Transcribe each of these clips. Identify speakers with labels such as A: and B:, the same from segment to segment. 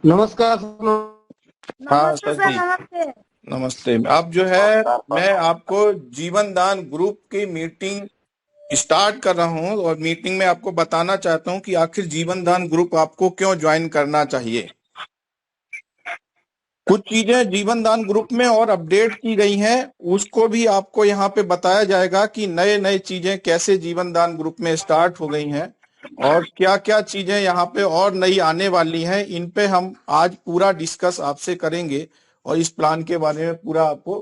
A: नमस्कार सर।
B: हाँ
C: नमस्ते
B: सर
C: सर,
B: जी,
C: नमस्ते।
B: नमस्ते। अब जो है मैं आपको जीवन दान ग्रुप की मीटिंग स्टार्ट कर रहा हूँ और मीटिंग में आपको बताना चाहता हूँ कि आखिर जीवन दान ग्रुप आपको क्यों ज्वाइन करना चाहिए। कुछ चीजें जीवन दान ग्रुप में और अपडेट की गई हैं, उसको भी आपको यहाँ पे बताया जाएगा कि नए नए चीजें कैसे जीवन दान ग्रुप में स्टार्ट हो गई हैं और क्या क्या चीजें यहाँ पे और नई आने वाली हैं। इन पे हम आज पूरा डिस्कस आपसे करेंगे और इस प्लान के बारे में पूरा आपको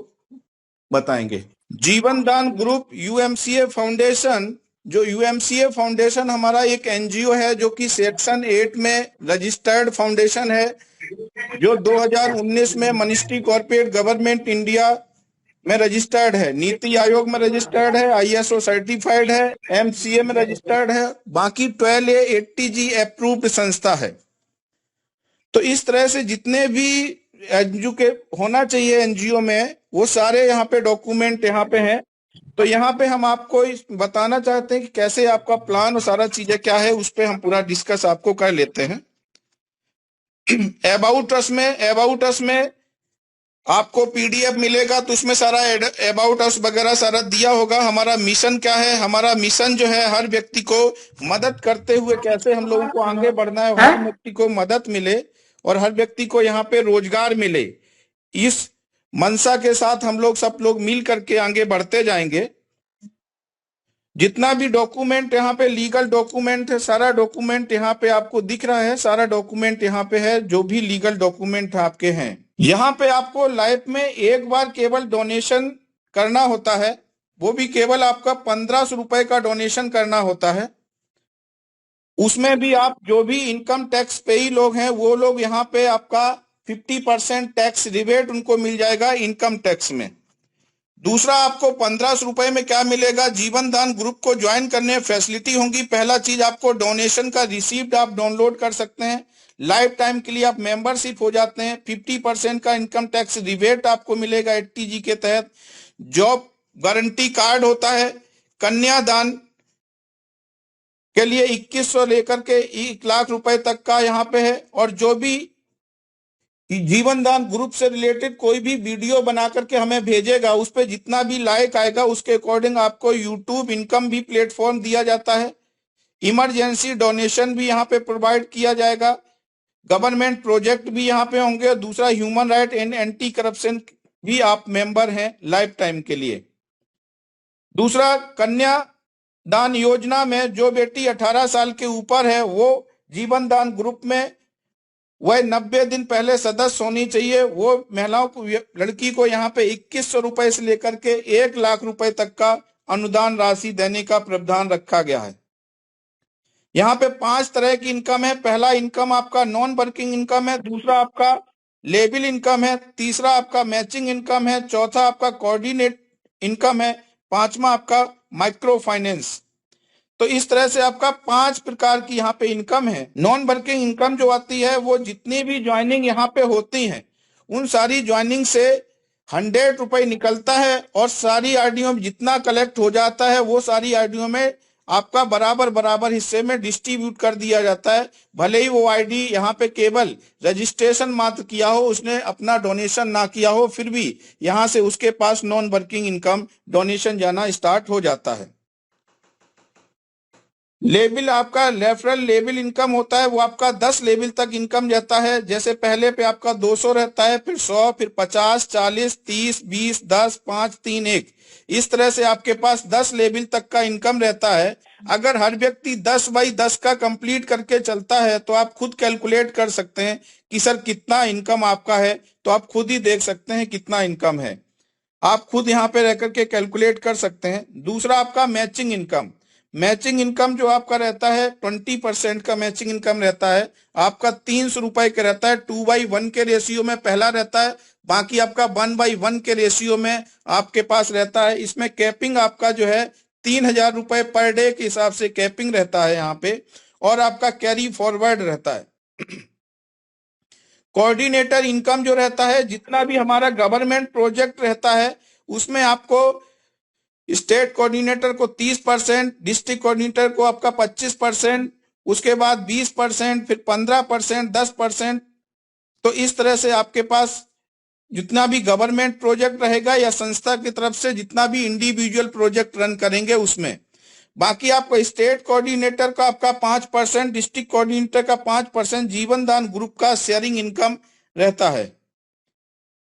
B: बताएंगे। जीवन दान ग्रुप यूएमसीए फाउंडेशन, जो यूएमसीए फाउंडेशन हमारा एक एनजीओ है जो कि सेक्शन 8 में रजिस्टर्ड फाउंडेशन है, जो 2019 में मिनिस्ट्री कॉर्पोरेट गवर्नमेंट इंडिया में रजिस्टर्ड है, नीति आयोग में रजिस्टर्ड है, आईएसओ सर्टिफाइड है, एमसीए में रजिस्टर्ड है, बाकी 12A80G अप्रूव्ड संस्था है। तो इस तरह से जितने भी एनजीओ के होना चाहिए एनजीओ में, वो सारे यहाँ पे डॉक्यूमेंट यहाँ पे हैं। तो यहाँ पे हम आपको बताना चाहते हैं कि कैसे आपका प्लान और सारा चीजें क्या है, उस पर हम पूरा डिस्कस आपको कर लेते हैं। अबाउट अस में आपको पीडीएफ मिलेगा, तो उसमें सारा अबाउट अस वगैरह सारा दिया होगा। हमारा मिशन क्या है, हमारा मिशन जो है हर व्यक्ति को मदद करते हुए कैसे हम लोगों को आगे बढ़ना है, हर व्यक्ति को मदद मिले और हर व्यक्ति को यहाँ पे रोजगार मिले। इस मंशा के साथ हम लोग सब लोग मिल करके आगे बढ़ते जाएंगे। जितना भी डॉक्यूमेंट यहाँ पे लीगल डॉक्यूमेंट है, सारा डॉक्यूमेंट यहाँ पे आपको दिख रहा है, सारा डॉक्यूमेंट यहाँ पे है, जो भी लीगल डॉक्यूमेंट आपके हैं। यहाँ पे आपको लाइफ में एक बार केवल डोनेशन करना होता है, वो भी केवल आपका 1500 रुपए का डोनेशन करना होता है। उसमें भी आप जो भी इनकम टैक्स पेई लोग हैं, वो लोग यहाँ पे आपका 50% टैक्स रिबेट उनको मिल जाएगा इनकम टैक्स में। दूसरा, आपको 1500 रुपए में क्या मिलेगा, जीवन दान ग्रुप को ज्वाइन करने में फैसिलिटी होंगी। पहला चीज, आपको डोनेशन का रिसीप्ट आप डाउनलोड कर सकते हैं, लाइफ टाइम के लिए आप मेंबरशिप हो जाते हैं। 50% का इनकम टैक्स रिबेट आपको मिलेगा 80G के तहत। जॉब गारंटी कार्ड होता है। कन्यादान के लिए 2100 लेकर के 1 लाख रुपए तक का यहाँ पे है। और जो भी जीवन दान ग्रुप से रिलेटेड कोई भी वीडियो बना करके हमें भेजेगा, उस पर जितना भी लाइक आएगा उसके अकॉर्डिंग आपको यूट्यूब इनकम भी प्लेटफॉर्म दिया जाता है। इमरजेंसी डोनेशन भी यहाँ पे प्रोवाइड किया जाएगा। गवर्नमेंट प्रोजेक्ट भी यहाँ पे होंगे। दूसरा, human right and anti corruption भी आप मेंबर हैं लाइफ टाइम के लिए। दूसरा, कन्या दान योजना में जो बेटी 18 साल के ऊपर है, वो जीवन दान ग्रुप में वह 90 दिन पहले सदस्य होनी चाहिए। वो महिलाओं को, लड़की को यहाँ पे 2100 रुपए से लेकर के 1 लाख रुपए तक का अनुदान राशि देने का प्रावधान रखा गया है। यहाँ पे 5 तरह की इनकम है। पहला इनकम आपका नॉन वर्किंग इनकम है, दूसरा आपका लेबल इनकम है, तीसरा आपका मैचिंग इनकम है, चौथा आपका कोऑर्डिनेट इनकम है, पांचवा आपका माइक्रो फाइनेंस। तो इस तरह से आपका 5 प्रकार की यहाँ पे इनकम है। नॉन वर्किंग इनकम जो आती है, वो जितनी भी ज्वाइनिंग यहाँ पे होती हैं, उन सारी ज्वाइनिंग से 100 रुपए निकलता है और सारी आईडियो में जितना कलेक्ट हो जाता है, वो सारी आईडियो में आपका बराबर बराबर हिस्से में डिस्ट्रीब्यूट कर दिया जाता है। भले ही वो आईडी यहाँ पे केवल रजिस्ट्रेशन मात्र किया हो, उसने अपना डोनेशन ना किया हो, फिर भी यहाँ से उसके पास नॉन वर्किंग इनकम डोनेशन जाना स्टार्ट हो जाता है। लेवल आपका रेफरल लेवल इनकम होता है, वो आपका 10 लेवल तक इनकम जाता है। जैसे पहले पे आपका 200 रहता है, फिर 100, फिर 50, 40, 30, 20, 10, 5, 3, 1। इस तरह से आपके पास 10 लेवल तक का इनकम रहता है। अगर हर व्यक्ति 10 बाई 10 का कंप्लीट करके चलता है, तो आप खुद कैलकुलेट कर सकते हैं कि सर कितना इनकम आपका है। तो आप खुद ही देख सकते हैं कितना इनकम है, आप खुद यहाँ पे रह करके कैलकुलेट कर सकते हैं। दूसरा, आपका मैचिंग इनकम। मैचिंग इनकम जो आपका रहता है, 20% का मैचिंग इनकम रहता है। आपका 300 रुपए का रहता है, 2/1 के रेशियो में पहला रहता है, बाकी आपका 1/1 के रेशियो में आपके पास रहता है। इसमें कैपिंग आपका जो है 3000 रुपए पर डे के हिसाब से कैपिंग रहता है यहाँ पे, और आपका कैरी फॉरवर्ड रहता है। कोऑर्डिनेटर इनकम जो रहता है, जितना भी हमारा गवर्नमेंट प्रोजेक्ट रहता है, उसमें आपको स्टेट कोऑर्डिनेटर को 30%, डिस्ट्रिक्ट कोऑर्डिनेटर को आपका 25%, उसके बाद 20%, फिर 15%, 10%, तो इस तरह से आपके पास जितना भी गवर्नमेंट प्रोजेक्ट रहेगा या संस्था की तरफ से जितना भी इंडिविजुअल प्रोजेक्ट रन करेंगे उसमें, बाकी आपको स्टेट कोऑर्डिनेटर का आपका 5%, डिस्ट्रिक्ट कोऑर्डिनेटर का 5% जीवन दान ग्रुप का शेयरिंग इनकम रहता है।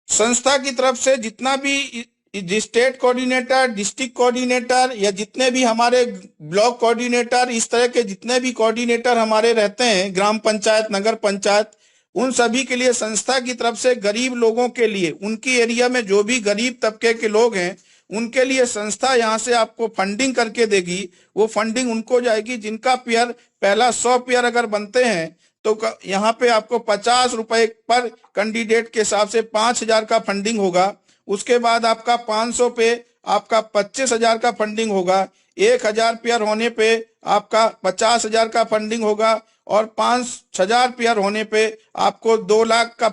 B: संस्था की तरफ से जितना भी स्टेट कोऑर्डिनेटर, डिस्ट्रिक्ट कोऑर्डिनेटर या जितने भी हमारे ब्लॉक कोऑर्डिनेटर, इस तरह के जितने भी कोऑर्डिनेटर हमारे रहते हैं, ग्राम पंचायत, नगर पंचायत, उन सभी के लिए संस्था की तरफ से गरीब लोगों के लिए, उनकी एरिया में जो भी गरीब तबके के लोग हैं उनके लिए संस्था यहाँ से आपको फंडिंग करके देगी। वो फंडिंग उनको जाएगी जिनका पेयर पहला 100 पेयर अगर बनते हैं तो यहाँ पे आपको 50 रुपए पर कैंडिडेट के हिसाब से 5,000 का फंडिंग होगा। उसके बाद आपका 500 पे आपका 25,000 का फंडिंग होगा। 1,000 पेयर होने पे आपका 50,000 का फंडिंग होगा और 5,000 पेयर होने पे आपको 2 लाख का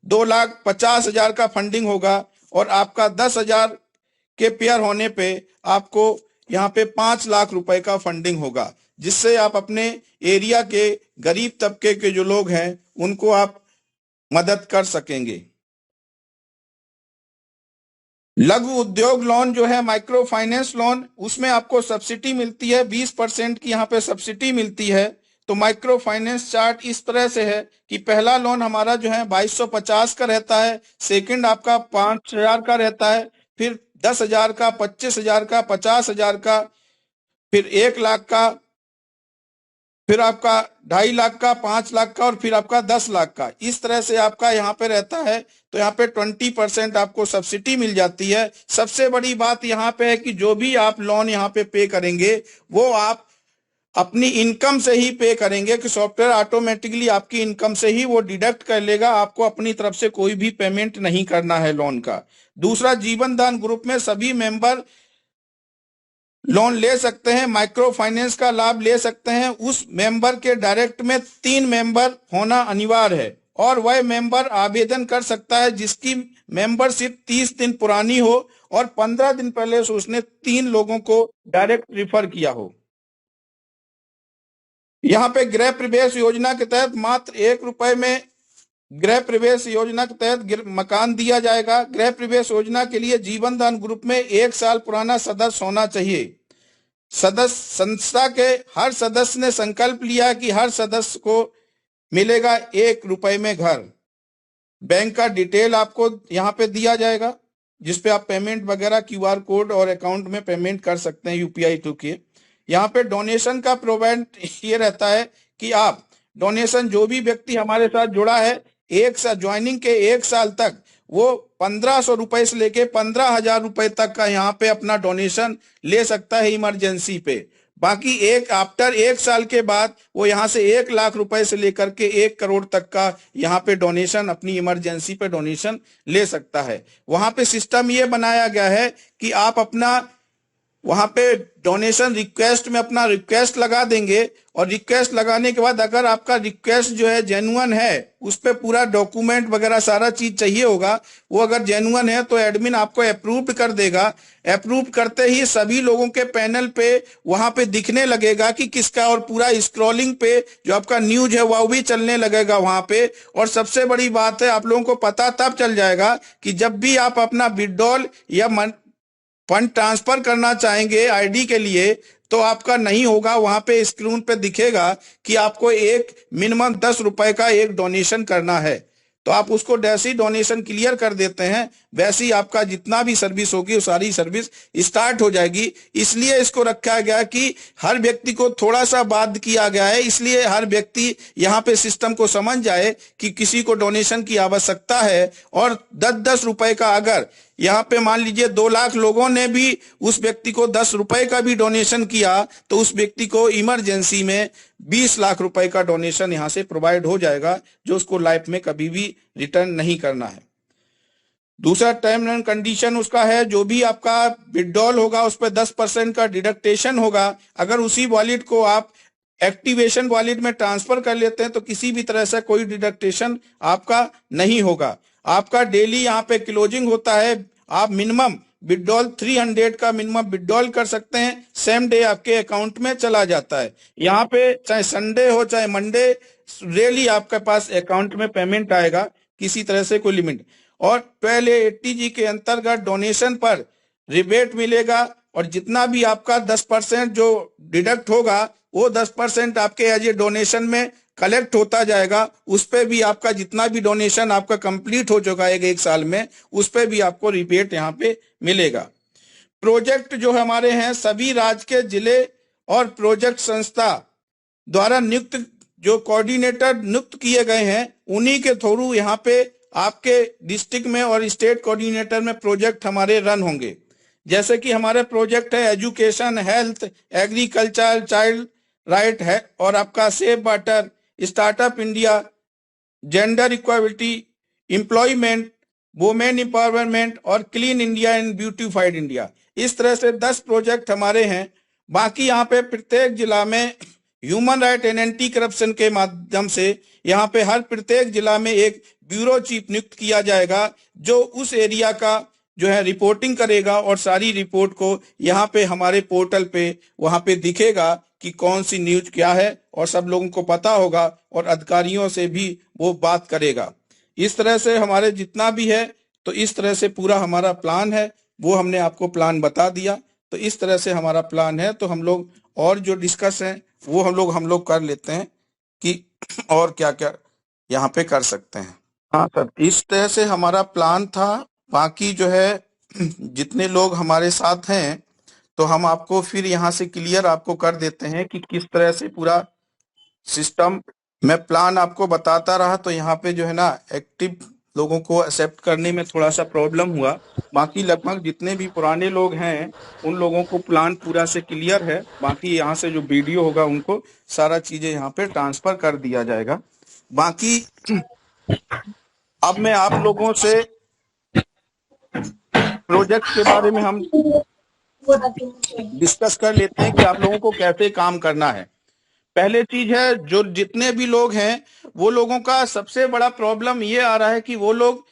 B: 2,50,000 का फंडिंग होगा और आपका 10,000 के पेयर होने पे आपको यहाँ पे 5 लाख रुपए का फंडिंग होगा, जिससे आप अपने एरिया के गरीब तबके के जो लोग हैं उनको आप मदद कर सकेंगे। लघु उद्योग लोन जो है, माइक्रो फाइनेंस लोन, उसमें आपको सब्सिडी मिलती है, 20% की यहाँ पे सब्सिडी मिलती है। तो माइक्रो फाइनेंस चार्ट इस तरह से है कि पहला लोन हमारा जो है 2250 का रहता है, सेकंड आपका 5,000 का रहता है, फिर 10,000 का, 25,000 का, 50,000 का, फिर 1 लाख का, फिर आपका 2.5 लाख का, 5 लाख का और फिर आपका 10 लाख का। इस तरह से आपका यहाँ पे रहता है। तो यहाँ पे 20% आपको सब्सिडी मिल जाती है। सबसे बड़ी बात यहाँ पे है कि जो भी आप लोन यहाँ पे करेंगे वो आप अपनी इनकम से ही पे करेंगे, कि सॉफ्टवेयर ऑटोमेटिकली आपकी इनकम से ही वो डिडक्ट कर लेगा। आपको अपनी तरफ से कोई भी पेमेंट नहीं करना है लोन का। दूसरा, जीवन दान ग्रुप में सभी मेंबर लोन ले सकते हैं, माइक्रो फाइनेंस का लाभ ले सकते हैं। उस मेंबर के डायरेक्ट में 3 मेंबर होना अनिवार्य है और वह मेंबर आवेदन कर सकता है जिसकी मेंबरशिप 30 दिन पुरानी हो और 15 दिन पहले से उसने 3 लोगों को डायरेक्ट रिफर किया हो। यहाँ पे गृह प्रवेश योजना के तहत मात्र 1 रुपए में गृह प्रवेश योजना के तहत मकान दिया जाएगा। गृह प्रवेश योजना के लिए जीवन दान ग्रुप में 1 साल पुराना सदस्य होना चाहिए। संस्था के हर सदस्य ने संकल्प लिया कि हर सदस्य को मिलेगा 1 रुपए में घर। बैंक का डिटेल आपको यहाँ पे दिया जाएगा जिसपे आप पेमेंट वगैरह QR कोड और अकाउंट में पेमेंट कर सकते हैं UPI थ्रू के। यहाँ पे डोनेशन का प्रोवाइड ये रहता है कि आप डोनेशन, जो भी व्यक्ति हमारे साथ जुड़ा है एक साल ज्वाइनिंग के 1 साल तक, वो 1,500 रुपए से लेके 15,000 रुपए तक का यहाँ पे अपना डोनेशन ले सकता है इमरजेंसी पे। बाकी आफ्टर 1 साल के बाद वो यहाँ से 1 लाख रुपए से लेकर के 1 करोड़ तक का यहाँ पे डोनेशन, अपनी इमरजेंसी पे डोनेशन ले सकता है। वहां पे सिस्टम ये बनाया गया है कि आप अपना वहां पे डोनेशन रिक्वेस्ट में अपना रिक्वेस्ट लगा देंगे और रिक्वेस्ट लगाने के बाद अगर आपका रिक्वेस्ट जो है जेन्युइन है, उस पे पूरा डॉक्यूमेंट वगैरह सारा चीज चाहिए होगा, वो अगर जेन्युइन है तो एडमिन आपको अप्रूव कर देगा। अप्रूव करते ही सभी लोगों के पैनल पे वहां पे दिखने लगेगा कि किसका, और पूरा स्क्रॉलिंग पे जो आपका न्यूज है वो भी चलने लगेगा वहां पे। और सबसे बड़ी बात है, आप लोगों को पता तब चल जाएगा कि जब भी आप अपना विड्रॉल या फंड ट्रांसफर करना चाहेंगे आईडी के लिए, तो आपका नहीं होगा। वहां पे स्क्रीन पे दिखेगा कि आपको एक मिनिमम 10 रुपए का एक डोनेशन करना है। तो आप उसको जैसे ही डोनेशन क्लियर कर देते हैं वैसे ही आपका जितना भी सर्विस होगी वो सारी सर्विस स्टार्ट हो जाएगी। इसलिए इसको रखा गया कि हर व्यक्ति को थोड़ा सा बाध्य किया गया है, इसलिए हर व्यक्ति यहाँ पे सिस्टम को समझ जाए कि किसी को डोनेशन की आवश्यकता है। और 10-10 रुपए का, अगर यहाँ पे मान लीजिए 2 लाख लोगों ने भी उस व्यक्ति को 10 रुपए का भी डोनेशन किया तो उस व्यक्ति को इमरजेंसी में 20 लाख रुपए का डोनेशन यहाँ से प्रोवाइड हो जाएगा, जो उसको लाइफ में कभी भी रिटर्न नहीं करना है। दूसरा टर्म एंड कंडीशन उसका है, जो भी आपका विड्रॉल होगा उस पर 10% का डिडक्टेशन होगा। अगर उसी वॉलेट को आप एक्टिवेशन वॉलेट में ट्रांसफर कर लेते हैं तो किसी भी तरह से कोई डिडक्टेशन आपका नहीं होगा। आपका डेली यहाँ पे क्लोजिंग होता है। आप मिनिमम विड्रॉल 300 का मिनिमम विड्रॉल कर सकते हैं, सेम डे आपके अकाउंट में चला जाता है। यहाँ पे चाहे संडे हो चाहे मंडे, रियली आपके पास अकाउंट में पेमेंट आएगा, किसी तरह से कोई लिमिट। और 1280G के अंतर्गत डोनेशन पर रिबेट मिलेगा, और जितना भी आपका 10% जो डिडक्ट होगा वो 10% आपके एज ए डोनेशन में कलेक्ट होता जाएगा। उस पे भी आपका जितना भी डोनेशन आपका कंप्लीट हो चुका है एक साल में, उस पे भी आपको रिबेट यहाँ पे मिलेगा। प्रोजेक्ट जो हमारे हैं सभी राज्य के जिले और प्रोजेक्ट संस्था द्वारा नियुक्त जो कोऑर्डिनेटर नियुक्त किए गए हैं, उन्हीं के थ्रू यहाँ पे आपके डिस्ट्रिक्ट में और स्टेट कोऑर्डिनेटर में प्रोजेक्ट हमारे रन होंगे। जैसे कि हमारे प्रोजेक्ट है education, health, agriculture, child right है, और आपका safe water, startup India, gender equality, employment, women empowerment और clean India and beautified India. इस तरह से 10 प्रोजेक्ट हमारे हैं। बाकी यहाँ पे प्रत्येक जिला में human right and anti corruption के माध्यम से यहाँ पे हर प्रत्येक जिला में एक ब्यूरो चीफ नियुक्त किया जाएगा, जो उस एरिया का जो है रिपोर्टिंग करेगा, और सारी रिपोर्ट को यहाँ पे हमारे पोर्टल पे वहां पे दिखेगा कि कौन सी न्यूज क्या है, और सब लोगों को पता होगा, और अधिकारियों से भी वो बात करेगा। इस तरह से हमारे जितना भी है, तो इस तरह से पूरा हमारा प्लान है, वो हमने आपको प्लान बता दिया। तो इस तरह से हमारा प्लान है। तो हम लोग और जो डिस्कस है वो हम लोग कर लेते हैं कि और क्या क्या यहाँ पे कर सकते हैं। हाँ सर, इस तरह से हमारा प्लान था। बाकी जो है जितने लोग हमारे साथ हैं, तो हम आपको फिर यहाँ से क्लियर आपको कर देते हैं कि किस तरह से पूरा सिस्टम। मैं प्लान आपको बताता रहा, तो यहाँ पे जो है ना एक्टिव लोगों को एक्सेप्ट करने में थोड़ा सा प्रॉब्लम हुआ। बाकी लगभग जितने भी पुराने लोग हैं उन लोगों को प्लान पूरा से क्लियर है। बाकी यहाँ से जो वीडियो होगा उनको सारा चीजें यहाँ पे ट्रांसफर कर दिया जाएगा। बाकी अब मैं आप लोगों से प्रोजेक्ट के बारे में हम डिस्कस कर लेते हैं कि आप लोगों को कैसे काम करना है। पहले चीज है, जो जितने भी लोग हैं वो लोगों का सबसे बड़ा प्रॉब्लम ये आ रहा है कि वो लोग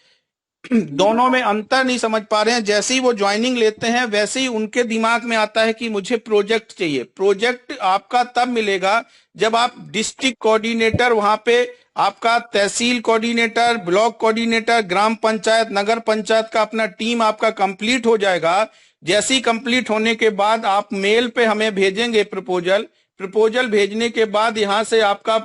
B: दोनों में अंतर नहीं समझ पा रहे हैं। जैसे ही वो ज्वाइनिंग लेते हैं वैसे ही उनके दिमाग में आता है कि मुझे प्रोजेक्ट चाहिए। प्रोजेक्ट आपका तब मिलेगा जब आप डिस्ट्रिक्ट कोऑर्डिनेटर, वहां पे आपका तहसील कोऑर्डिनेटर, ब्लॉक कोऑर्डिनेटर, ग्राम पंचायत, नगर पंचायत का अपना टीम आपका कंप्लीट हो जाएगा। जैसे ही कंप्लीट होने के बाद आप मेल पे हमें भेजेंगे प्रपोजल भेजने के बाद यहाँ से आपका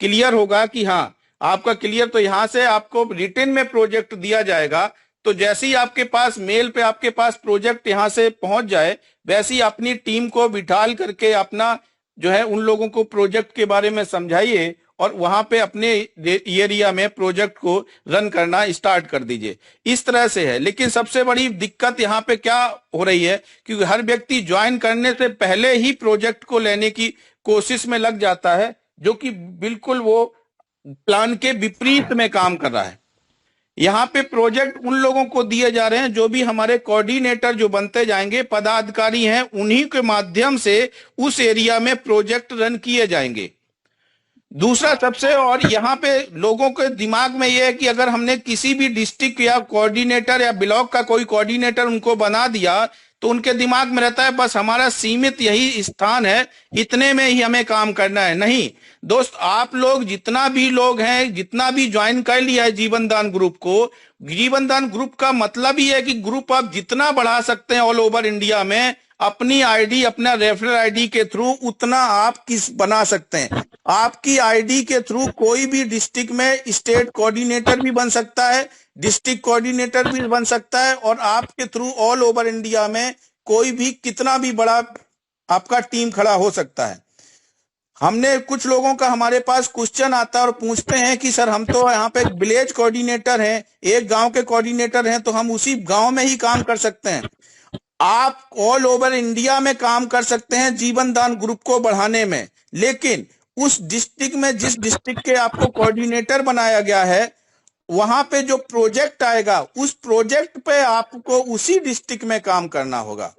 B: क्लियर होगा कि हाँ आपका क्लियर, तो यहाँ से आपको रिटन में प्रोजेक्ट दिया जाएगा। तो जैसे ही आपके पास मेल पे आपके पास प्रोजेक्ट यहाँ से पहुंच जाए, वैसे ही अपनी टीम को बिठाल करके अपना जो है उन लोगों को प्रोजेक्ट के बारे में समझाइए, और वहां पे अपने एरिया में प्रोजेक्ट को रन करना स्टार्ट कर दीजिए। इस तरह से है। लेकिन सबसे बड़ी दिक्कत यहाँ पे क्या हो रही है, क्योंकि हर व्यक्ति ज्वाइन करने से पहले ही प्रोजेक्ट को लेने की कोशिश में लग जाता है, जो कि बिल्कुल वो प्लान के विपरीत में काम कर रहा है। यहाँ पे प्रोजेक्ट उन लोगों को दिए जा रहे हैं जो भी हमारे कोऑर्डिनेटर जो बनते जाएंगे, पदाधिकारी हैं, उन्हीं के माध्यम से उस एरिया में प्रोजेक्ट रन किए जाएंगे। दूसरा सबसे, और यहाँ पे लोगों के दिमाग में यह है कि अगर हमने किसी भी डिस्ट्रिक्ट या कोऑर्डिनेटर या ब्लॉक का कोई कोऑर्डिनेटर उनको बना दिया, तो उनके दिमाग में रहता है बस हमारा सीमित यही स्थान है, इतने में ही हमें काम करना है। नहीं दोस्त, आप लोग जितना भी लोग हैं, जितना भी ज्वाइन कर लिया है जीवन दान ग्रुप को, जीवन दान ग्रुप का मतलब ही है कि ग्रुप आप जितना बढ़ा सकते हैं ऑल ओवर इंडिया में, अपनी आईडी, अपना रेफरल आईडी के थ्रू उतना आप किस बना सकते हैं। आपकी आईडी के थ्रू कोई भी डिस्ट्रिक्ट में स्टेट कोऑर्डिनेटर भी बन सकता है, डिस्ट्रिक्ट कोऑर्डिनेटर भी बन सकता है, और आपके थ्रू ऑल ओवर इंडिया में कोई भी कितना भी बड़ा आपका टीम खड़ा हो सकता है। हमने कुछ लोगों का हमारे पास क्वेश्चन आता है और पूछते हैं कि सर हम तो यहाँ पे विलेज कोऑर्डिनेटर हैं, एक गांव के कोऑर्डिनेटर हैं, तो हम उसी गांव में ही काम कर सकते हैं। आप ऑल ओवर इंडिया में काम कर सकते हैं जीवन दान ग्रुप को बढ़ाने में, लेकिन उस डिस्ट्रिक्ट में जिस डिस्ट्रिक्ट के आपको कोऑर्डिनेटर बनाया गया है, वहां पे जो प्रोजेक्ट आएगा उस प्रोजेक्ट पे आपको उसी डिस्ट्रिक्ट में काम करना होगा।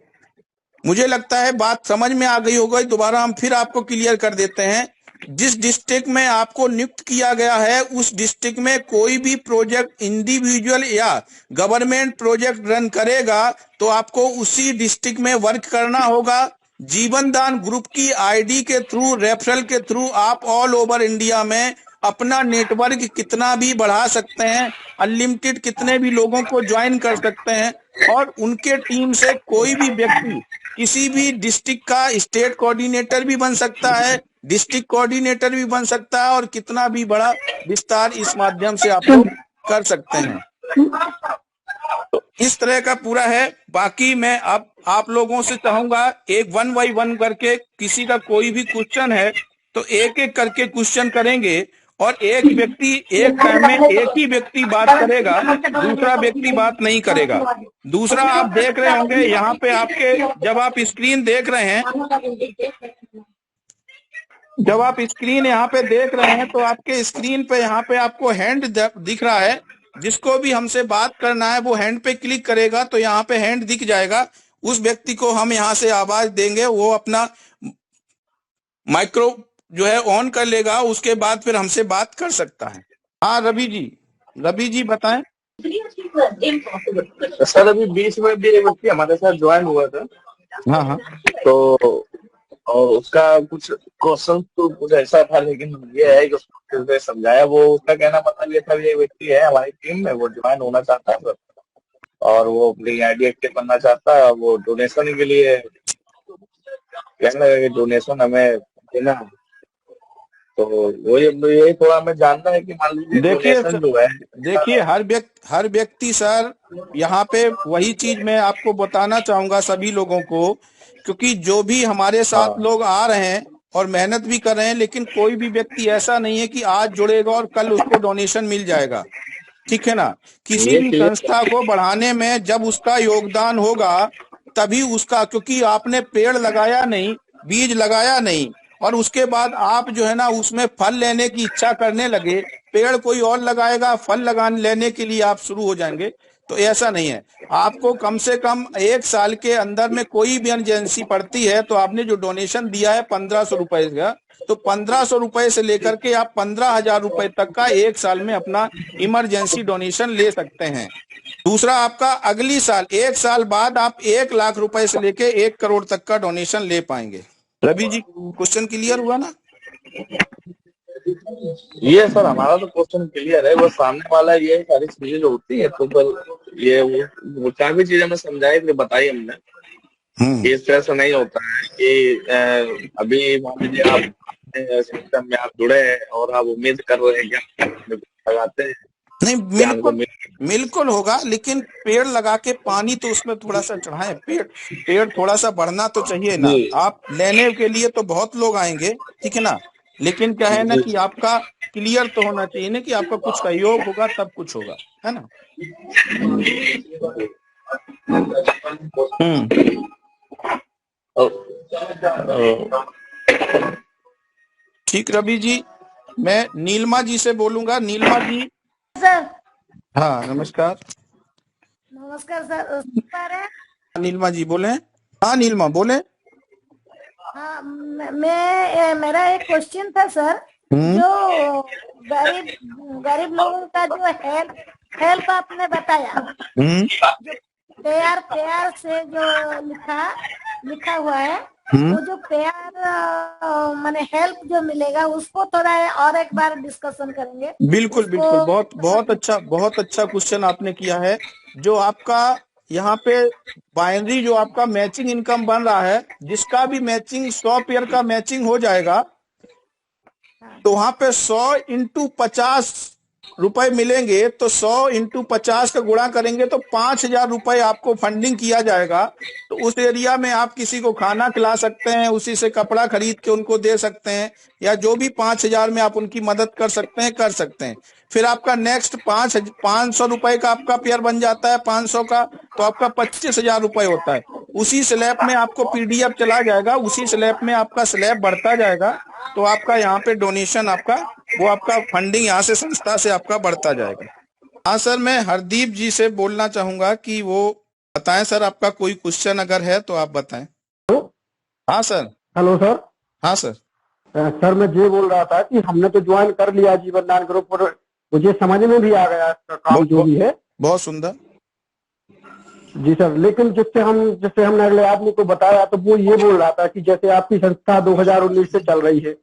B: मुझे लगता है बात समझ में आ गई होगी। दोबारा हम फिर आपको क्लियर कर देते हैं। जिस डिस्ट्रिक्ट में आपको नियुक्त किया गया है उस डिस्ट्रिक्ट में कोई भी प्रोजेक्ट इंडिविजुअल या गवर्नमेंट प्रोजेक्ट रन करेगा तो आपको उसी डिस्ट्रिक्ट में वर्क करना होगा। जीवन दान ग्रुप की आईडी के थ्रू, रेफरल के थ्रू आप ऑल ओवर इंडिया में अपना नेटवर्क कितना भी बढ़ा सकते हैं, अनलिमिटेड कितने भी लोगों को ज्वाइन कर सकते हैं, और उनके टीम से कोई भी व्यक्ति किसी भी डिस्ट्रिक्ट का स्टेट कोऑर्डिनेटर भी बन सकता है, डिस्ट्रिक्ट कोऑर्डिनेटर भी बन सकता है, और कितना भी बड़ा विस्तार इस माध्यम से आप लोग कर सकते हैं। तो इस तरह का पूरा है। बाकी मैं अब आप लोगों से चाहूंगा एक 1 बाई 1 करके, किसी का कोई भी क्वेश्चन है तो एक एक करके क्वेश्चन करेंगे, और एक व्यक्ति एक टाइम में एक ही व्यक्ति बात करेगा, दूसरा व्यक्ति बात नहीं करेगा। दूसरा, आप देख रहे होंगे यहाँ पे आपके, जब आप स्क्रीन देख रहे हैं, जब आप स्क्रीन यहाँ पे देख रहे हैं तो आपके स्क्रीन पे यहाँ पे आपको हैंड दिख रहा है। जिसको भी हमसे बात करना है वो हैंड पे क्लिक करेगा तो यहाँ पे हैंड दिख जाएगा। उस व्यक्ति को हम यहाँ से आवाज देंगे, वो अपना माइक्रो जो है ऑन कर लेगा, उसके बाद फिर हमसे बात कर सकता है। हाँ रवि जी बताएं।
A: सर अभी बीच में भी एक व्यक्ति हमारे साथ ज्वाइन हुआ था।
B: हाँ हाँ।
A: तो और उसका कुछ क्वेश्चन तो कुछ ऐसा था, लेकिन ये है कि उसको समझाया, वो उसका कहना मतलब ये था, ये व्यक्ति है हमारी टीम में, वो ज्वाइन होना चाहता है सर, और वो अपनी आईडी एक्टिव करना चाहता है, वो डोनेशन के लिए कहने लगा कि डोनेशन हमें देना। तो वो ये थोड़ा हमें जानना है कि मान लीजिए डोनेशन जो है,
B: देखिए हर व्यक्ति सर, यहाँ पे वही चीज मैं आपको बताना चाहूंगा सभी लोगों को, क्योंकि जो भी हमारे साथ लोग आ रहे हैं और मेहनत भी कर रहे हैं, लेकिन कोई भी व्यक्ति ऐसा नहीं है कि आज जुड़ेगा और कल उसको डोनेशन मिल जाएगा, ठीक है ना। किसी भी संस्था को बढ़ाने में जब उसका योगदान होगा तभी उसका, क्योंकि आपने पेड़ लगाया नहीं, बीज लगाया नहीं, और उसके बाद आप जो है ना उसमें फल लेने की इच्छा करने लगे, पेड़ कोई और लगाएगा, फल लगाने लेने के लिए आप शुरू हो जाएंगे, तो ऐसा नहीं है। आपको कम से कम 1 साल के अंदर में कोई भी इमरजेंसी पड़ती है तो आपने जो डोनेशन दिया है 1500 रुपए का, तो 1500 रुपए से लेकर के आप 15,000 रुपए तक का 1 साल में अपना इमरजेंसी डोनेशन ले सकते हैं। दूसरा, आपका अगली साल 1 साल बाद आप 1 लाख रुपए से लेके 1 करोड़ तक का डोनेशन ले पाएंगे। रवि जी, क्वेश्चन क्लियर हुआ ना?
A: ये सर हमारा तो क्वेश्चन क्लियर है, वो सामने वाला ये सारी चीजें जो होती है, तो बल ये वो काफी चीजें हमें समझाई थी, बताई हमने। इस तरह से नहीं होता है कि अभी मान लीजिए आप सिस्टम में आप जुड़े हैं और आप उम्मीद कर रहे हैं कि आप लगाते हैं,
B: नहीं बिल्कुल होगा, लेकिन पेड़ लगा के पानी तो उसमें थोड़ा सा चढ़ाएं, पेड़ थोड़ा सा बढ़ना तो चाहिए ना। आप लेने के लिए तो बहुत लोग आएंगे, ठीक है ना, लेकिन क्या है ना कि आपका क्लियर तो होना चाहिए ना कि आपका कुछ सहयोग होगा तब कुछ होगा, है ना। ठीक रवि जी, मैं नीलमा जी से बोलूंगा। नीलमा जी
C: सर।
B: हाँ नमस्कार।
C: नमस्कार सर।
B: नीलमा जी बोले। हाँ नीलमा बोले।
C: हाँ, मेरा एक क्वेश्चन था सर। जो गरीब लोगों का जो हेल्प आपने बताया, जो पेयर से जो लिखा हुआ है, वो जो पेयर माने हेल्प जो मिलेगा उसको थोड़ा और एक बार डिस्कशन करेंगे।
B: बिल्कुल बहुत अच्छा क्वेश्चन आपने किया है। जो आपका यहाँ पे बाइनरी जो आपका मैचिंग इनकम बन रहा है, जिसका भी मैचिंग 100 पेयर का मैचिंग हो जाएगा तो वहां पे 100 × 50 रुपए मिलेंगे, तो 100 × 50 का गुणा करेंगे तो 5,000 रुपए आपको फंडिंग किया जाएगा। तो उस एरिया में आप किसी को खाना खिला सकते हैं, उसी से कपड़ा खरीद के उनको दे सकते हैं, या जो भी 5,000 में आप उनकी मदद कर सकते हैं। फिर आपका नेक्स्ट 500 रुपए का आपका पेयर बन जाता है, 500 का, तो आपका 25,000 रुपए होता है। उसी स्लैब में आपको पीडीएफ चला जाएगा, उसी स्लैब में आपका स्लैब बढ़ता जाएगा, तो आपका यहाँ पे डोनेशन आपका फंडिंग यहाँ से संस्था से आपका बढ़ता जाएगा। हाँ सर, मैं हरदीप जी से बोलना चाहूंगा कि वो बताएं सर, आपका कोई क्वेश्चन अगर है तो आप बताएं। हाँ सर।
D: Hello sir.
B: हाँ सर।
D: सर मैं ये बोल रहा था कि हमने तो ज्वाइन कर लिया जीवन दान ग्रुप, और मुझे समझ में भी आ गया इसका काम जो भी है।
B: बहुत सुंदर
D: जी सर, लेकिन जिससे हमने अगले आदमी को बताया तो वो ये बोल रहा था कि जैसे आपकी संस्था 2019 से चल रही है,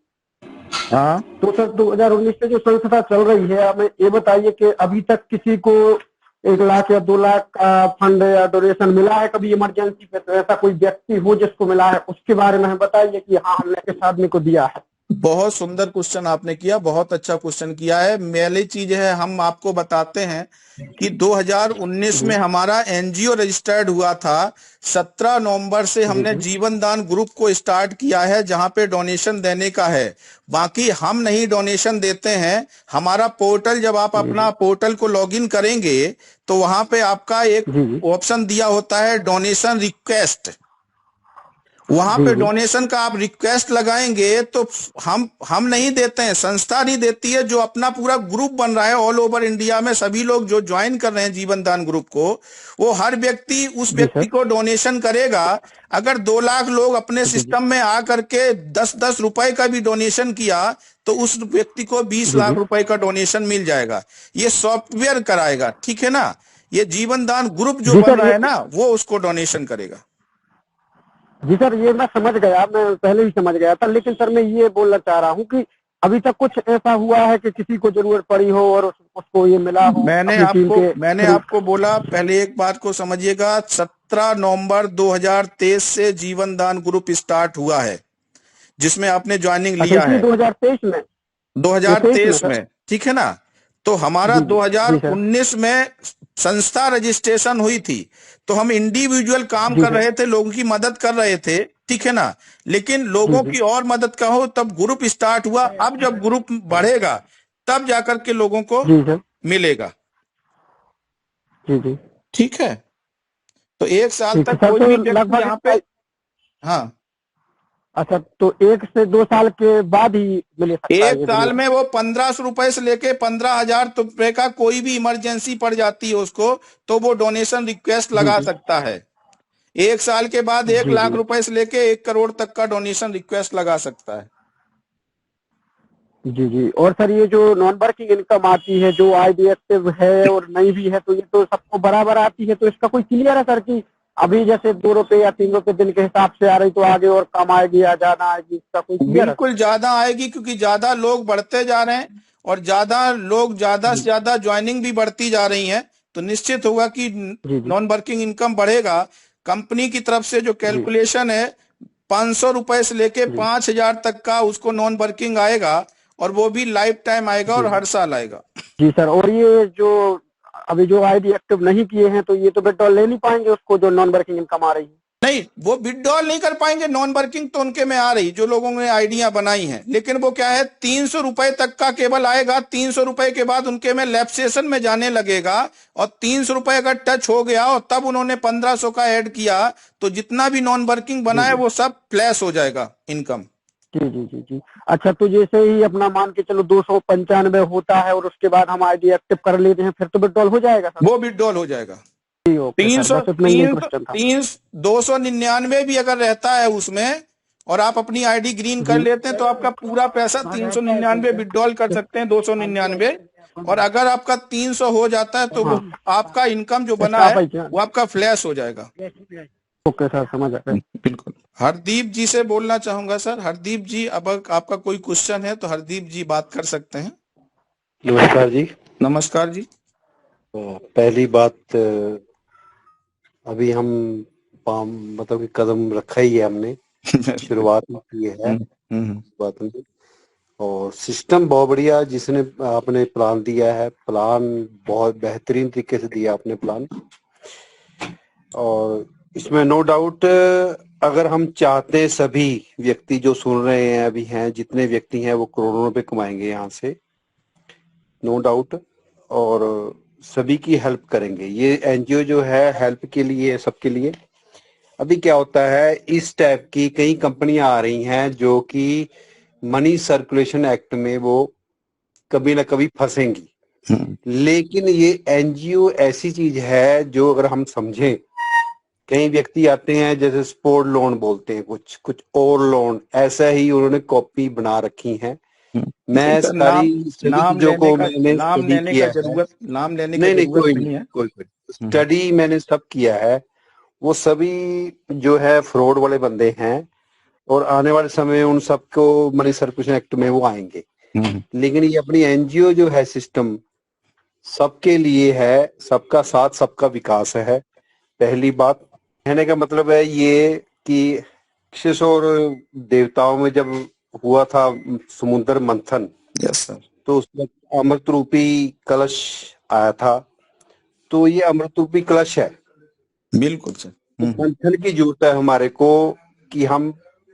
B: हाँ,
D: तो सर 2019 से जो संस्था चल रही है, हमें ये बताइए कि अभी तक किसी को 1 लाख या 2 लाख का फंड या डोनेशन मिला है कभी इमरजेंसी पे? तो ऐसा कोई व्यक्ति हो जिसको मिला है, उसके बारे में हमें बताइए कि हाँ हमने किस आदमी को दिया है।
B: बहुत सुंदर क्वेश्चन आपने किया, बहुत अच्छा क्वेश्चन किया है। पहली चीज है, हम आपको बताते हैं कि 2019 में हमारा एनजीओ रजिस्टर्ड हुआ था। 17 नवंबर से हमने जीवन दान ग्रुप को स्टार्ट किया है, जहां पे डोनेशन देने का है। बाकी हम नहीं डोनेशन देते हैं। हमारा पोर्टल, जब आप अपना पोर्टल को लॉगिन करेंगे तो वहां पे आपका एक ऑप्शन दिया होता है डोनेशन रिक्वेस्ट। वहां पे डोनेशन का आप रिक्वेस्ट लगाएंगे तो हम नहीं देते हैं, संस्था नहीं देती है। जो अपना पूरा ग्रुप बन रहा है ऑल ओवर इंडिया में, सभी लोग जो ज्वाइन कर रहे हैं जीवन दान ग्रुप को, वो हर व्यक्ति उस व्यक्ति को डोनेशन करेगा। अगर 2 लाख लोग अपने सिस्टम में आ करके 10-10 रुपए का भी डोनेशन किया तो उस व्यक्ति को 20 लाख रुपए का डोनेशन मिल जाएगा। ये सॉफ्टवेयर कराएगा, ठीक है ना। ये जीवन दान ग्रुप जो बन रहा है ना, वो उसको डोनेशन करेगा।
D: जी सर, ये मैं समझ गया, मैं पहले ही समझ गया था। लेकिन सर मैं ये बोलना चाह रहा हूँ कि अभी तक कुछ ऐसा हुआ है कि किसी को जरूरत पड़ी हो और उसको ये मिला हो?
B: मैंने आपको बोला, पहले एक बात को समझिएगा। 17 नवंबर 2023 से जीवन दान ग्रुप स्टार्ट हुआ है, जिसमें आपने ज्वाइनिंग लिया है 2023 में, ठीक है ना। तो हमारा 2019 में संस्था रजिस्ट्रेशन हुई थी, तो हम इंडिविजुअल काम कर रहे थे, लोगों की मदद कर रहे थे, ठीक है ना। लेकिन लोगों की और मदद का हो तब ग्रुप स्टार्ट हुआ। अब जब ग्रुप बढ़ेगा तब जाकर के लोगों को मिलेगा। ठीक है। तो 1 साल तक कोई भी व्यक्ति यहाँ पे, हाँ,
D: अच्छा, तो 1 से 2 साल के बाद ही मिले सकता है?
B: 1 साल में वो 1500 रुपए से लेके 15,000 रुपए का कोई भी इमरजेंसी पड़ जाती है उसको, तो वो डोनेशन रिक्वेस्ट लगा सकता है। 1 साल के बाद 1 लाख रुपए से लेके 1 करोड़ तक का डोनेशन रिक्वेस्ट लगा सकता है।
D: जी। और सर ये जो नॉन वर्किंग इनकम आती है, जो आईडी एक्टिव है और नहीं भी है, तो ये तो सबको बराबर आती है। तो इसका कोई क्लियर है सर कि अभी जैसे 2 रुपए या 3 रुपए दिन के हिसाब से आ रही, तो आगे और कम आएगी या ज्यादा आएगी? इसका कोई क्लियर है?
B: बिल्कुल ज्यादा आएगी, क्योंकि ज्यादा लोग बढ़ते जा रहे हैं और ज्यादा लोग ज्यादा से ज्यादा ज्वाइनिंग भी बढ़ती जा रही है। तो निश्चित होगा कि नॉन वर्किंग इनकम बढ़ेगा। कंपनी की तरफ से जो कैलकुलेशन है, 500 रुपए से लेके 5,000 तक का उसको नॉन वर्किंग आएगा, और वो भी लाइफ टाइम आएगा और हर साल आएगा।
D: जी सर। और ये जो अभी जो आईडी एक्टिव नहीं किए हैं, तो ये तो विड्रॉल ले नहीं पाएंगे उसको, जो नॉन वर्किंग इनकम आ रही है?
B: नहीं, वो विड्रॉल नहीं कर पाएंगे। नॉन वर्किंग तो उनके में आ रही, जो लोगों ने आइडिया बनाई हैं। लेकिन वो क्या है, 300 रुपए तक का केवल आएगा। 300 रुपए के बाद उनके में लैप्सेशन में जाने लगेगा, और 300 रुपए अगर टच हो गया और तब उन्होंने 1500 का ऐड किया, तो जितना भी नॉन वर्किंग बना है वो सब फ्लैश हो जाएगा इनकम।
D: जी। अच्छा, तो जैसे ही अपना मान के चलो 295 होता है और उसके बाद हम आईडी एक्टिव कर लेते हैं, फिर तो विड्रॉल हो जाएगा सर?
B: वो विड्रॉल हो जाएगा। 299 भी अगर रहता है उसमें, और आप अपनी आईडी ग्रीन कर लेते हैं, तो आपका पूरा पैसा 399 विड्रॉल कर सकते हैं। 299, और अगर आपका 300 हो जाता है तो वो आपका इनकम जो बना है वो आपका फ्लैश हो जाएगा।
D: ओके सर, समझ आ गया।
B: बिल्कुल। हरदीप जी से बोलना चाहूंगा सर। हरदीप जी, अब आपका कोई क्वेश्चन है तो हरदीप जी बात कर सकते हैं।
E: नमस्कार जी।
B: नमस्कार जी।
E: पहली बात, अभी हम मतलब कि कदम रखा ही है हमने, शुरुआत की है बात में। और सिस्टम बहुत बढ़िया, जिसने आपने प्लान दिया है, प्लान बहुत बेहतरीन तरीके से दिया आपने प्लान। और इसमें नो डाउट, अगर हम चाहते, सभी व्यक्ति जो सुन रहे हैं अभी हैं, जितने व्यक्ति हैं, वो करोड़ों रुपए कमाएंगे यहाँ से, नो डाउट। और सभी की हेल्प करेंगे। ये एनजीओ जो है हेल्प के लिए, सबके लिए। अभी क्या होता है, इस टाइप की कई कंपनियां आ रही हैं जो कि मनी सर्कुलेशन एक्ट में वो कभी ना कभी फंसेंगी। लेकिन ये एनजीओ ऐसी चीज है जो अगर हम समझें, कई व्यक्ति आते हैं जैसे स्पोर्ट लोन बोलते हैं, कुछ और लोन, ऐसा ही उन्होंने कॉपी बना रखी है। मैं सारी चीजों को मैंने स्टडी किया है। नहीं, कोई स्टडी मैंने सब किया है। वो सभी जो है फ्रॉड वाले बंदे हैं, और आने वाले समय में उन सबको मनी सर्कुलेशन एक्ट में वो आएंगे। लेकिन ये अपनी एनजीओ जो है सिस्टम सबके लिए है, सबका साथ सबका विकास है। पहली बात कहने का मतलब है ये कि राक्षस और देवताओं में जब हुआ था समुद्र मंथन,
B: यस सर,
E: तो उसमें अमृत रूपी कलश आया था। तो ये अमृत रूपी कलश है,
B: बिल्कुल सर।
E: मंथन की जरूरत है हमारे को कि हम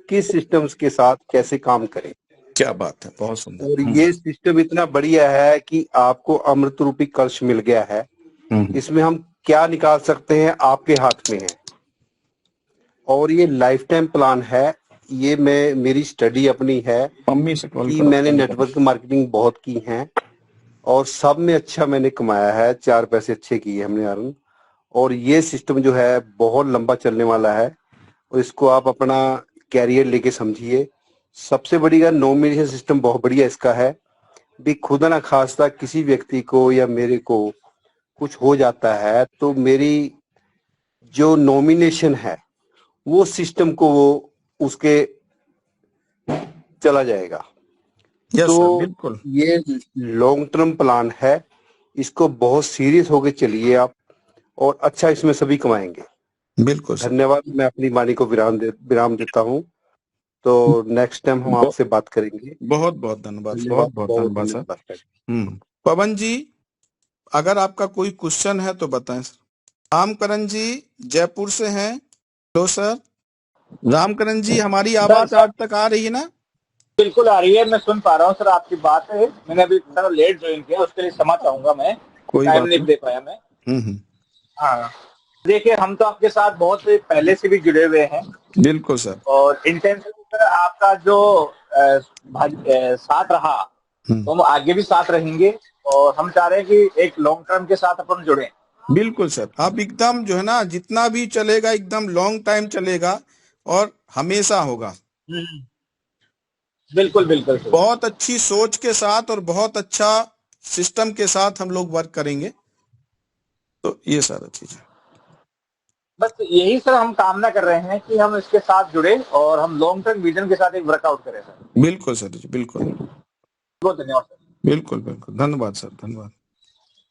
E: किस सिस्टम्स के साथ कैसे काम करें।
B: क्या बात है, बहुत सुंदर।
E: और ये सिस्टम इतना बढ़िया है कि आपको अमृत रूपी कलश मिल गया है, इसमें हम क्या निकाल सकते हैं आपके हाथ में है। और ये लाइफ टाइम प्लान है। ये मेरी स्टडी अपनी है कि मैंने नेटवर्क मार्केटिंग बहुत की है और सब में अच्छा मैंने कमाया है, 4 पैसे अच्छे किए हमने अर्न। और ये सिस्टम जो है बहुत लंबा चलने वाला है और इसको आप अपना कैरियर लेके समझिए। सबसे बड़ी बात नॉमिनेशन सिस्टम बहुत बढ़िया इसका है भी, खुदा ना खास्ता किसी व्यक्ति को या मेरे को कुछ हो जाता है तो मेरी जो नॉमिनेशन है वो सिस्टम को वो उसके चला जाएगा।
B: यस
E: तो
B: सर, बिल्कुल।
E: ये लॉन्ग टर्म प्लान है, इसको बहुत सीरियस होके चलिए आप और अच्छा इसमें सभी कमाएंगे।
B: बिल्कुल सर।
E: धन्यवाद। मैं अपनी वाणी को विराम देता हूँ। तो नेक्स्ट टाइम हम आपसे बात करेंगे।
B: बहुत बहुत धन्यवाद, बहुत बहुत धन्यवाद सर। पवन जी, अगर आपका कोई क्वेश्चन है तो बताएं सर। रामकरण जी जयपुर से हैं। हेलो सर रामकरण जी, हमारी आवाज आज तक आ रही है ना?
A: बिल्कुल आ रही है, मैं सुन पा रहा हूँ सर आपकी बात है। मैंने अभी थोड़ा लेट ज्वाइन किया, उसके लिए क्षमा चाहूंगा, मैं
B: कोई
A: टाइम
B: बात
A: नहीं दे पाया मैं।
B: नहीं।
A: हाँ, देखिए हम तो आपके साथ बहुत पहले से भी जुड़े हुए हैं।
B: बिल्कुल सर।
A: और इंटेंशन सर आपका जो साथ रहा तो हम आगे भी साथ रहेंगे और हम चाह रहे हैं कि एक लॉन्ग टर्म के साथ अपन जुड़े।
B: बिल्कुल सर, आप एकदम जो है ना, जितना भी चलेगा एकदम लॉन्ग टाइम चलेगा और हमेशा होगा।
A: बिल्कुल बिल्कुल सर।
B: बहुत अच्छी सोच के साथ और बहुत अच्छा सिस्टम के साथ हम लोग वर्क करेंगे। तो ये सारा चीज है।
A: बस यही सर हम कामना कर रहे हैं कि हम इसके साथ जुड़े और हम लॉन्ग टर्म विजन के साथ एक वर्कआउट करें सर।
B: बिल्कुल सर जी, बिल्कुल।
A: बहुत धन्यवाद सर।
B: बिल्कुल बिल्कुल, धन्यवाद सर, धन्यवाद।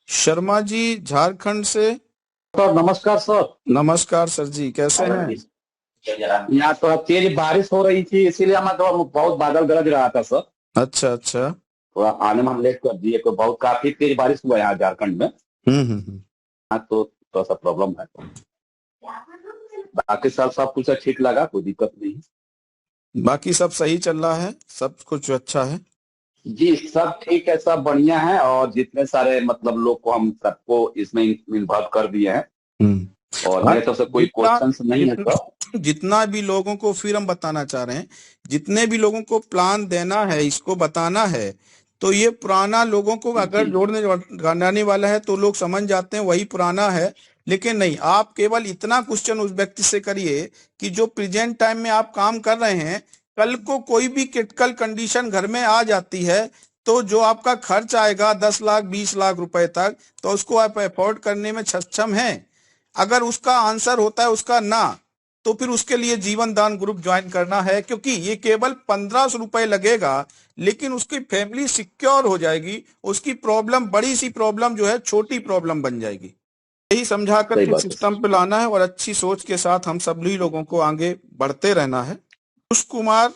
B: शर्मा जी झारखंड से।
F: सर नमस्कार सर।
B: नमस्कार सर जी, कैसे हैं?
F: यहाँ थोड़ा तेज बारिश हो रही थी, इसीलिए हमारा तो बहुत बादल गरज रहा था सर।
B: अच्छा अच्छा।
F: थोड़ा आने में हम लेट कर दिए, तो बहुत काफी तेज बारिश हुआ यहाँ झारखंड में। हाँ, तो थोड़ा सा प्रॉब्लम है। बाकी सब कुछ ठीक लगा, कोई दिक्कत नहीं।
B: बाकी सब सही चल रहा है, सब कुछ अच्छा है
F: जी, सब ठीक है, सब बढ़िया है। और जितने सारे मतलब लोग को हम सबको इसमें इन्वॉल्व कर दिए हैं और मेरे तरफ से कोई क्वेश्चन नहीं है सर।
B: जितना भी लोगों को, फिर हम बताना चाह रहे हैं, जितने भी लोगों को प्लान देना है, इसको बताना है, तो ये पुराना लोगों को अगर जोड़ने वाला है तो लोग समझ जाते हैं वही पुराना है। लेकिन नहीं, आप केवल इतना क्वेश्चन उस व्यक्ति से करिए कि जो प्रेजेंट टाइम में आप काम कर रहे हैं, कल को कोई भी क्रिटिकल कंडीशन घर में आ जाती है तो जो आपका खर्च आएगा 10 लाख 20 लाख रुपए तक, तो उसको आप अफोर्ड करने में सक्षम हैं? अगर उसका आंसर होता है उसका ना, तो फिर उसके लिए जीवन दान ग्रुप ज्वाइन करना है, क्योंकि ये केवल 1500 रुपए लगेगा लेकिन उसकी फैमिली सिक्योर हो जाएगी, उसकी प्रॉब्लम, बड़ी सी प्रॉब्लम जो है छोटी प्रॉब्लम बन जाएगी। यही समझा कर सिस्टम पे लाना है और अच्छी सोच के साथ हम सभी लोगों को आगे बढ़ते रहना है। कुश कुमार,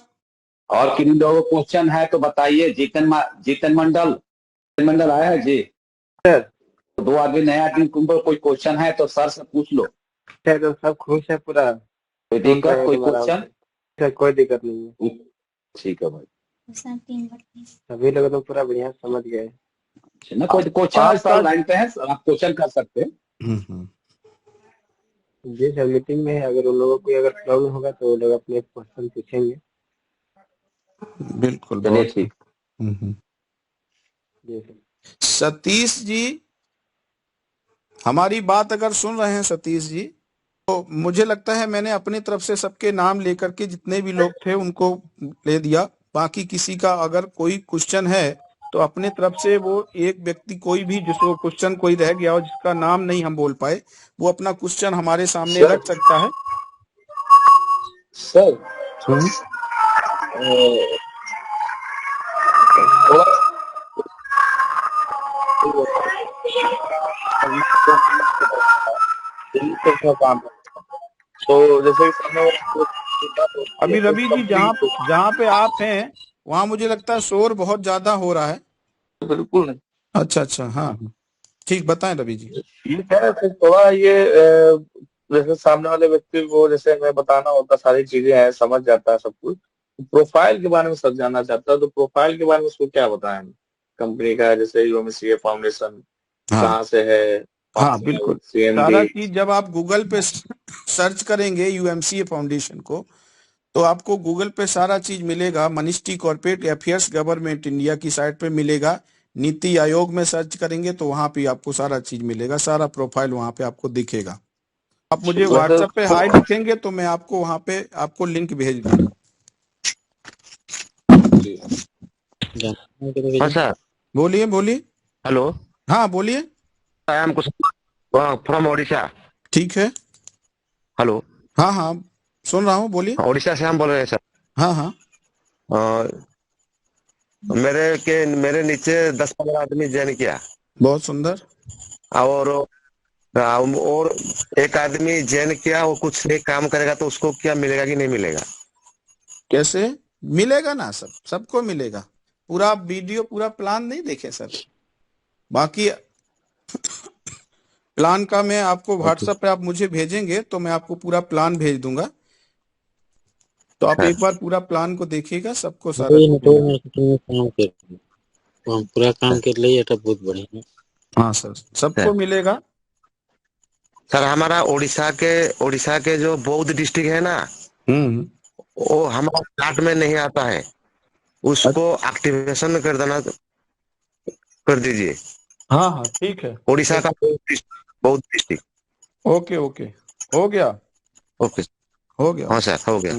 F: और किन लोगों को क्वेश्चन है तो बताइए। जीतन मंडल आया है जी
A: सर।
F: 2 आदमी नया आदमी को कोई क्वेश्चन है तो सर से पूछ लो।
A: तो सब खुश है पूरा?
F: कोई दिक्कत, कोई क्वेश्चन?
A: सर कोई दिक्कत नहीं है।
F: ठीक है भाई,
A: सभी लोग तो पूरा बढ़िया समझ गए
F: ना। कोई क्वेश्चन सर लाइन पे है, आप क्वेश्चन कर सकते हैं।
A: जी सर, मीटिंग में अगर उन लोगों को अगर प्रॉब्लम होगा तो वो लोग अपने क्वेश्चन पूछेंगे।
B: बिल्कुल,
F: चलिए ठीक।
B: सतीश जी, हमारी बात अगर सुन रहे हैं सतीश जी, तो मुझे लगता है मैंने अपनी तरफ से सबके नाम लेकर के जितने भी लोग थे उनको ले दिया। बाकी किसी का अगर कोई क्वेश्चन है तो अपने तरफ से वो एक व्यक्ति, कोई भी जिसको क्वेश्चन कोई रह गया हो जिसका नाम नहीं हम बोल पाए, वो अपना क्वेश्चन हमारे सामने रख सकता है।
A: सर थोड़ा अभी तो काम है। तो जैसे कि सामने वाला
B: अभी रवि जी जहाँ
A: कंप्लीट
B: जहाँ पे आप हैं वहाँ मुझे लगता है शोर बहुत ज्यादा हो रहा है।
A: बिल्कुल नहीं।
B: अच्छा अच्छा, हाँ ठीक, बताएं रवि जी।
A: ठीक है, फिर थोड़ा ये जैसे सामने वाले व्यक्ति को जैसे मैं बताना होता सारी चीजें हैं, समझ जाता है सब कुछ। प्रोफाइल के बारे में सब जानना चाहता है, तो प्रोफाइल के बारे में उसको क्या बताएं? कंपनी का जैसे यूएमसीए फाउंडेशन
B: हाँ
A: कहाँ से है, कौन
B: हाँ
A: सा
B: बिल्कुल,
A: सीएमडी।
B: सारा चीज जब आप गूगल पे सर्च करेंगे यूएमसीए फाउंडेशन को, तो आपको गूगल पे सारा चीज मिलेगा। Ministry corporate affairs government India की साइट पे मिलेगा। नीति आयोग में सर्च करेंगे तो वहां पे आपको सारा चीज मिलेगा, सारा प्रोफाइल वहां पे आपको दिखेगा। आप मुझे
A: वैसे
B: व्हाट्सएप पे हाई लिखेंगे तो मैं आपको वहां पे आपको लिंक भेज दूंगा।
G: हाँ सर।
B: बोलिए बोलिए।
G: हेलो।
B: हाँ बोलिए।
G: I am from Odisha.
B: ठीक है।
G: हेलो।
B: हाँ हाँ सुन रहा हूँ, बोलिए।
G: ओडिशा से हम बोल रहे हैं सर।
B: हाँ हाँ
G: मेरे नीचे 10-15 आदमी ज्वाइन किया।
B: बहुत सुंदर।
G: और एक आदमी ज्वाइन किया, वो कुछ नहीं काम करेगा तो उसको क्या मिलेगा कि नहीं मिलेगा?
B: कैसे मिलेगा ना, सबको मिलेगा। पूरा वीडियो पूरा प्लान नहीं देखे सर? बाकी प्लान का मैं आपको व्हाट्सएप पे आप मुझे भेजेंगे तो मैं आपको पूरा प्लान भेज दूंगा। तो आप
G: हाँ।
B: एक बार पूरा प्लान को देखिएगा, सबको सारा चीज मिलेगा।
H: पूरा काम कर लिए तो बहुत बढ़िया।
B: हाँ सर, सबको मिलेगा।
G: सर हमारा उड़ीसा के जो बौद्ध डिस्ट्रिक्ट है ना, वो हमारा चार्ट में नहीं आता है, उसको एक्टिवेशन कर देना, कर दीजिए।
B: हाँ हाँ ठीक है।
G: उड़ीसा का बौद्ध डिस्ट्रिक्ट।
B: ओके ओके, हो गया।
G: ओके।
B: हो गया।
G: हाँ सर, हो गया।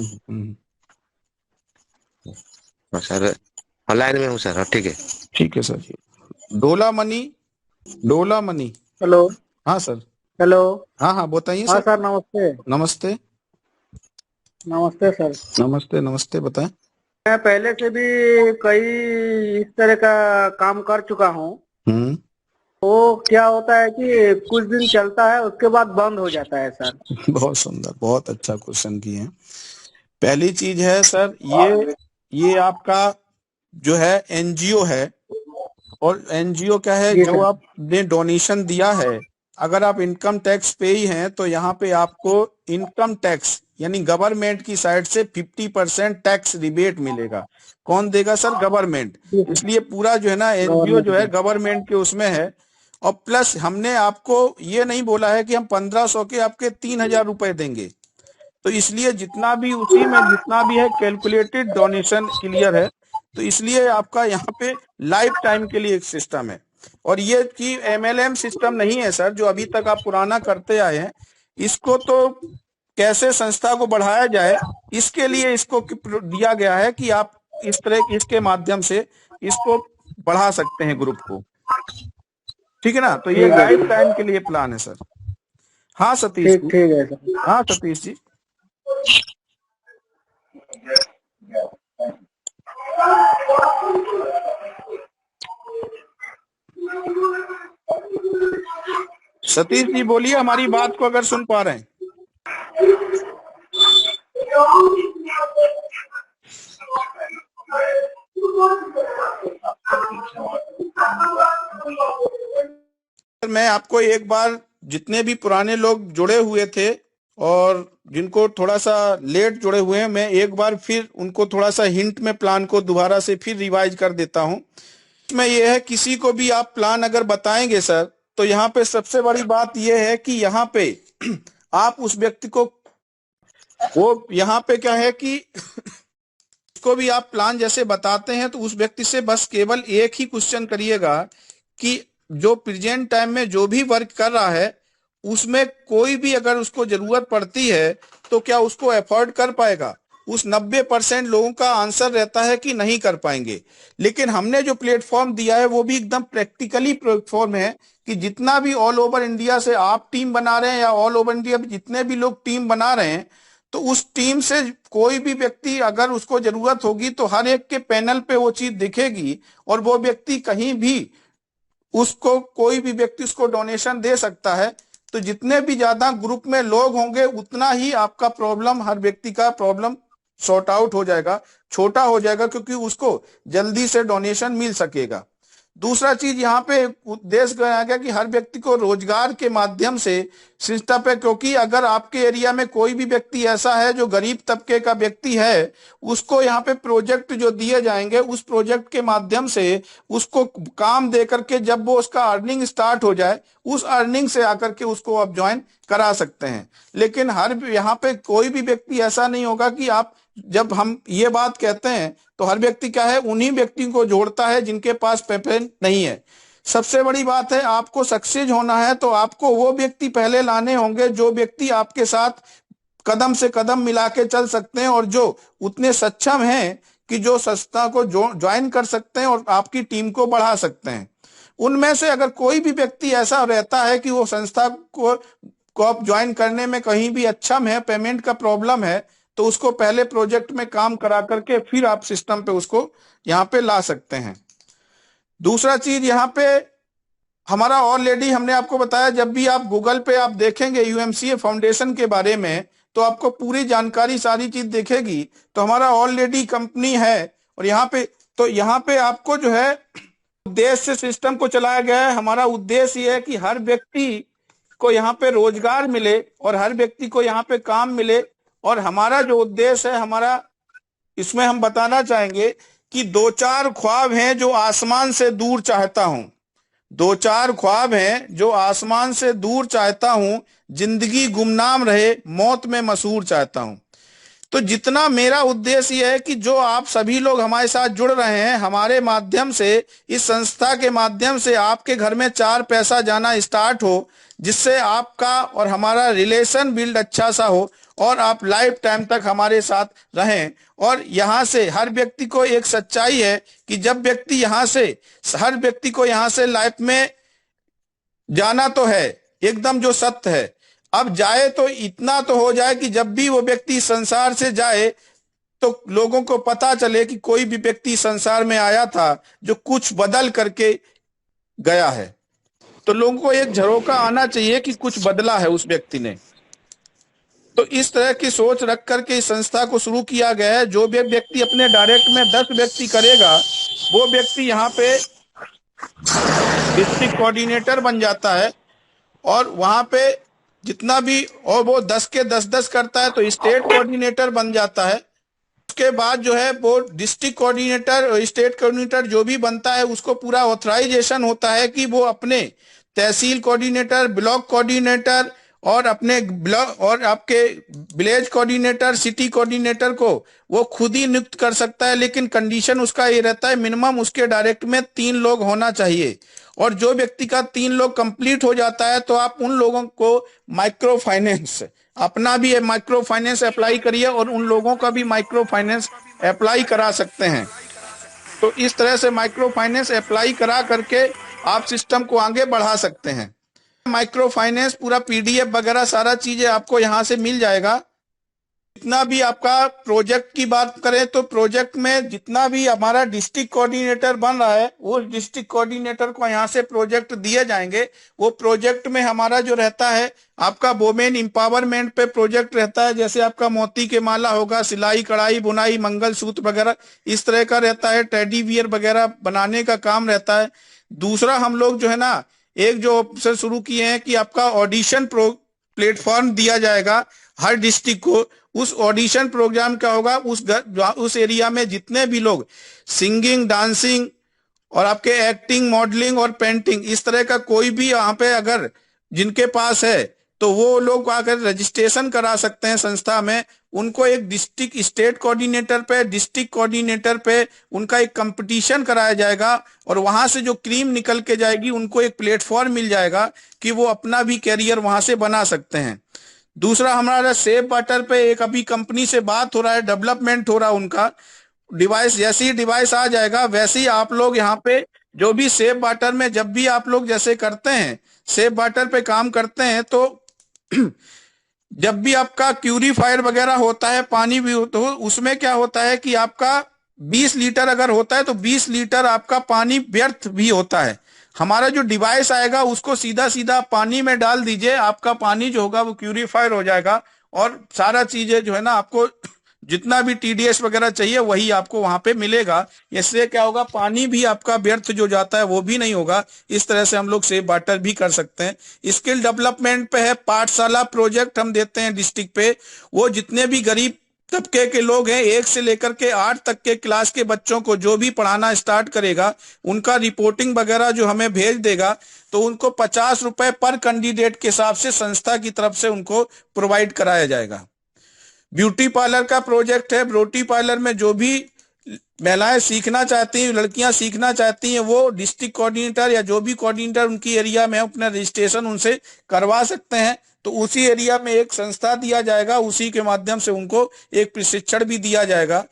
G: हाँ सर, लाइन में हूँ सर। हाँ ठीक है।
B: ठीक है सर। डोला मनी
D: हेलो।
B: हाँ सर।
D: हेलो।
B: हाँ हाँ बताइए
D: हाँ
B: सर।
D: सर, नमस्ते।
B: नमस्ते
D: नमस्ते सर।
B: नमस्ते नमस्ते, बताएं।
D: मैं पहले से भी कई इस तरह का काम कर चुका हूँ। तो क्या होता है कि कुछ दिन चलता है, उसके बाद बंद हो जाता है सर।
B: बहुत सुंदर, बहुत अच्छा क्वेश्चन किए हैं। पहली चीज है सर, ये आपका जो है एनजीओ है, और एनजीओ क्या है, जो आपने डोनेशन दिया है, अगर आप इनकम टैक्स पे ही हैं तो यहाँ पे आपको इनकम टैक्स यानी गवर्नमेंट की साइड से 50% टैक्स रिबेट मिलेगा। कौन देगा सर? गवर्नमेंट। इसलिए पूरा जो है ना एनजीओ जो है गवर्नमेंट के उसमें है। और प्लस हमने आपको ये नहीं बोला है कि हम 1500 के आपके 3000 रुपए देंगे। तो इसलिए जितना भी उसी में जितना भी है कैलकुलेटेड डोनेशन क्लियर है। तो इसलिए आपका यहाँ पे लाइफ टाइम के लिए एक सिस्टम है। और ये कि एमएलएम सिस्टम नहीं है सर, जो अभी तक आप पुराना करते आए हैं। इसको तो कैसे संस्था को बढ़ाया जाए, इसके लिए इसको दिया गया है कि आप इस तरह इसके माध्यम से इसको बढ़ा सकते हैं ग्रुप को। ठीक है ना? तो ये लाइफ टाइम के लिए प्लान है सर। हाँ सतीश जी।
D: ठीक है सर।
B: हाँ सतीश जी। सतीश जी बोलिए, हमारी बात को अगर सुन पा रहे हैं। मैं आपको एक बार, जितने भी पुराने लोग जुड़े हुए थे और जिनको थोड़ा सा लेट जुड़े हुए हैं, मैं एक बार फिर उनको थोड़ा सा हिंट में प्लान को दोबारा से फिर रिवाइज कर देता हूं। इसमें यह है, किसी को भी आप प्लान अगर बताएंगे सर, तो यहाँ पे सबसे बड़ी बात यह है कि यहाँ पे आप उस व्यक्ति को, वो यहाँ पे क्या है कि उसको भी आप प्लान जैसे बताते हैं तो उस व्यक्ति से बस केवल एक ही क्वेश्चन करिएगा कि जो प्रेजेंट टाइम में जो भी वर्क कर रहा है उसमें कोई भी अगर उसको जरूरत पड़ती है तो क्या उसको अफोर्ड कर पाएगा। उस 90% लोगों का आंसर रहता है कि नहीं कर पाएंगे। लेकिन हमने जो प्लेटफॉर्म दिया है वो भी एकदम प्रैक्टिकली प्लेटफॉर्म है कि जितना भी ऑल ओवर इंडिया से आप टीम बना रहे हैं या ऑल ओवर इंडिया जितने भी लोग टीम बना रहे हैं, तो उस टीम से कोई भी व्यक्ति अगर उसको जरूरत होगी तो हर एक के पैनल पे वो चीज दिखेगी और वो व्यक्ति कहीं भी उसको कोई भी व्यक्ति उसको डोनेशन दे सकता है। तो जितने भी ज्यादा ग्रुप में लोग होंगे उतना ही आपका प्रॉब्लम, हर व्यक्ति का प्रॉब्लम सॉर्ट आउट हो जाएगा, छोटा हो जाएगा, क्योंकि उसको जल्दी से डोनेशन मिल सकेगा। दूसरा चीज यहाँ पे उद्देश्य बनाया गया कि हर व्यक्ति को रोजगार के माध्यम से सिस्टम पे, क्योंकि अगर आपके एरिया में कोई भी व्यक्ति ऐसा है जो गरीब तबके का व्यक्ति है, उसको यहाँ पे प्रोजेक्ट जो दिए जाएंगे उस प्रोजेक्ट के माध्यम से उसको काम दे करके जब वो उसका अर्निंग स्टार्ट हो जाए उस अर्निंग से आकर के उसको आप ज्वाइन करा सकते हैं। लेकिन हर यहाँ पे कोई भी व्यक्ति ऐसा नहीं होगा कि आप, जब हम ये बात कहते हैं तो हर व्यक्ति क्या है, उन्हीं व्यक्तियों को जोड़ता है जिनके पास पेमेंट नहीं है। सबसे बड़ी बात है, आपको सक्सेस होना है तो आपको वो व्यक्ति पहले लाने होंगे जो व्यक्ति आपके साथ कदम से कदम मिला के चल सकते हैं और जो उतने सक्षम हैं कि जो संस्था को ज्वाइन कर सकते हैं और आपकी टीम को बढ़ा सकते हैं। उनमें से अगर कोई भी व्यक्ति ऐसा रहता है कि वो संस्था को आप ज्वाइन करने में कहीं भी अक्षम है, पेमेंट का प्रॉब्लम है, तो उसको पहले प्रोजेक्ट में काम करा करके फिर आप सिस्टम पे उसको यहाँ पे ला सकते हैं। दूसरा चीज यहाँ पे हमारा ऑलरेडी हमने आपको बताया, जब भी आप गूगल पे आप देखेंगे यूएमसीए फाउंडेशन के बारे में तो आपको पूरी जानकारी सारी चीज दिखेगी। तो हमारा ऑलरेडी कंपनी है और यहाँ पे आपको जो है उद्देश्य से सिस्टम को चलाया गया है। हमारा उद्देश्य ये है कि हर व्यक्ति को यहाँ पे रोजगार मिले और हर व्यक्ति को यहाँ पे काम मिले। और हमारा जो उद्देश्य है, हमारा इसमें हम बताना चाहेंगे कि 2-4 ख्वाब हैं जो आसमान से दूर चाहता हूं, 2-4 ख्वाब हैं जो आसमान से दूर चाहता हूं, जिंदगी गुमनाम रहे मौत में मशहूर चाहता हूं। तो जितना मेरा उद्देश्य यह है कि जो आप सभी लोग हमारे साथ जुड़ रहे हैं, हमारे माध्यम से, इस संस्था के माध्यम से आपके घर में 4 पैसा जाना स्टार्ट हो, जिससे आपका और हमारा रिलेशन बिल्ड अच्छा सा हो और आप लाइफ टाइम तक हमारे साथ रहें। और यहाँ से हर व्यक्ति को एक सच्चाई है कि जब व्यक्ति यहाँ से, हर व्यक्ति को यहाँ से लाइफ में जाना तो है, एकदम जो सत्य है, अब जाए तो इतना तो हो जाए कि जब भी वो व्यक्ति संसार से जाए तो लोगों को पता चले कि कोई भी व्यक्ति संसार में आया था जो कुछ बदल करके गया है। तो लोगों को एक झरोका आना चाहिए कि कुछ बदला है उस व्यक्ति ने। तो इस तरह की सोच रख करके इस संस्था को शुरू किया गया है। जो भी व्यक्ति अपने डायरेक्ट में 10 व्यक्ति करेगा, वो व्यक्ति यहाँ पे डिस्ट्रिक्ट कोऑर्डिनेटर बन जाता है और वहां पे जितना भी, और वो 10 के 10-10 करता है तो स्टेट कोऑर्डिनेटर बन जाता है। उसके बाद जो है वो डिस्ट्रिक्ट कोऑर्डिनेटर और स्टेट कोऑर्डिनेटर जो भी बनता है उसको पूरा ऑथराइजेशन होता है कि वो अपने तहसील कोऑर्डिनेटर, ब्लॉक कोऑर्डिनेटर और अपने ब्लॉक और आपके विलेज कोऑर्डिनेटर, सिटी कोऑर्डिनेटर को वो खुद ही नियुक्त कर सकता है। लेकिन कंडीशन उसका ये रहता है, मिनिमम उसके डायरेक्ट में 3 लोग होना चाहिए। और जो व्यक्ति का 3 लोग कंप्लीट हो जाता है तो आप उन लोगों को माइक्रो फाइनेंस, अपना भी माइक्रो फाइनेंस अप्लाई करिए और उन लोगों का भी माइक्रो फाइनेंस अप्लाई करा सकते हैं। तो इस तरह से माइक्रो फाइनेंस अप्लाई करा करके आप सिस्टम को आगे बढ़ा सकते हैं। माइक्रो फाइनेंस पूरा PDF वगैरह सारा चीजें आपको यहाँ से मिल जाएगा। जितना भी आपका प्रोजेक्ट की बात करें तो प्रोजेक्ट में जितना भी हमारा डिस्ट्रिक्ट कोऑर्डिनेटर बन रहा है, वो डिस्ट्रिक्ट कोऑर्डिनेटर को यहाँ से प्रोजेक्ट दिए जाएंगे। वो प्रोजेक्ट में हमारा जो रहता है आपका वोमेन एम्पावरमेंट पे प्रोजेक्ट रहता है। जैसे आपका मोती के माला होगा, सिलाई कढ़ाई बुनाई मंगलसूत्र वगैरह इस तरह का रहता है, टेडी बियर वगैरह बनाने का काम रहता है। दूसरा हम लोग जो है ना एक जो ऑप्शन शुरू किए हैं कि आपका ऑडिशन प्लेटफॉर्म दिया जाएगा हर डिस्ट्रिक्ट को। उस ऑडिशन प्रोग्राम क्या होगा, उस एरिया में जितने भी लोग सिंगिंग, डांसिंग और आपके एक्टिंग, मॉडलिंग और पेंटिंग इस तरह का कोई भी यहाँ पे अगर जिनके पास है तो वो लोग आकर रजिस्ट्रेशन करा सकते हैं संस्था में। उनको एक डिस्ट्रिक्ट स्टेट कोऑर्डिनेटर पे, डिस्ट्रिक्ट कोऑर्डिनेटर पे उनका एक कंपटीशन कराया जाएगा और वहां से जो क्रीम निकल के जाएगी उनको एक प्लेटफॉर्म मिल जाएगा कि वो अपना भी कैरियर वहां से बना सकते हैं। दूसरा हमारा सेफ वाटर पे एक अभी कंपनी से बात हो रहा है, डेवलपमेंट हो रहा है उनका डिवाइस। जैसे ही डिवाइस आ जाएगा वैसे ही आप लोग यहाँ पे जो भी सेफ वाटर में जब भी आप लोग जैसे करते हैं, सेफ वाटर पे काम करते हैं तो जब भी आपका प्यूरीफायर वगैरह होता है, पानी भी तो उसमें क्या होता है कि आपका 20 लीटर अगर होता है तो 20 लीटर आपका पानी व्यर्थ भी होता है। हमारा जो डिवाइस आएगा उसको सीधा सीधा पानी में डाल दीजिए, आपका पानी जो होगा वो प्यूरीफायर हो जाएगा और सारा चीजें जो है ना, आपको जितना भी टीडीएस वगैरह चाहिए वही आपको वहां पे मिलेगा। इससे क्या होगा, पानी भी आपका व्यर्थ जो जाता है वो भी नहीं होगा। इस तरह से हम लोग सेव वाटर भी कर सकते हैं। स्किल डेवलपमेंट पे है, पाठशाला प्रोजेक्ट हम देते हैं डिस्ट्रिक्ट पे। वो जितने भी गरीब तबके के लोग हैं, 1 से लेकर के 8 तक के क्लास के बच्चों को जो भी पढ़ाना स्टार्ट करेगा, उनका रिपोर्टिंग वगैरह जो हमें भेज देगा, तो उनको 50 रुपए पर कैंडिडेट के हिसाब से संस्था की तरफ से उनको प्रोवाइड कराया जाएगा। ब्यूटी पार्लर का प्रोजेक्ट है। ब्यूटी पार्लर में जो भी महिलाएं सीखना चाहती हैं, लड़कियां सीखना चाहती हैं, वो डिस्ट्रिक्ट कोऑर्डिनेटर या जो भी कोऑर्डिनेटर उनकी एरिया में अपना रजिस्ट्रेशन उनसे करवा सकते हैं। तो उसी एरिया में एक संस्था दिया जाएगा, उसी के माध्यम से उनको एक प्रशिक्षण भी दिया जाएगा।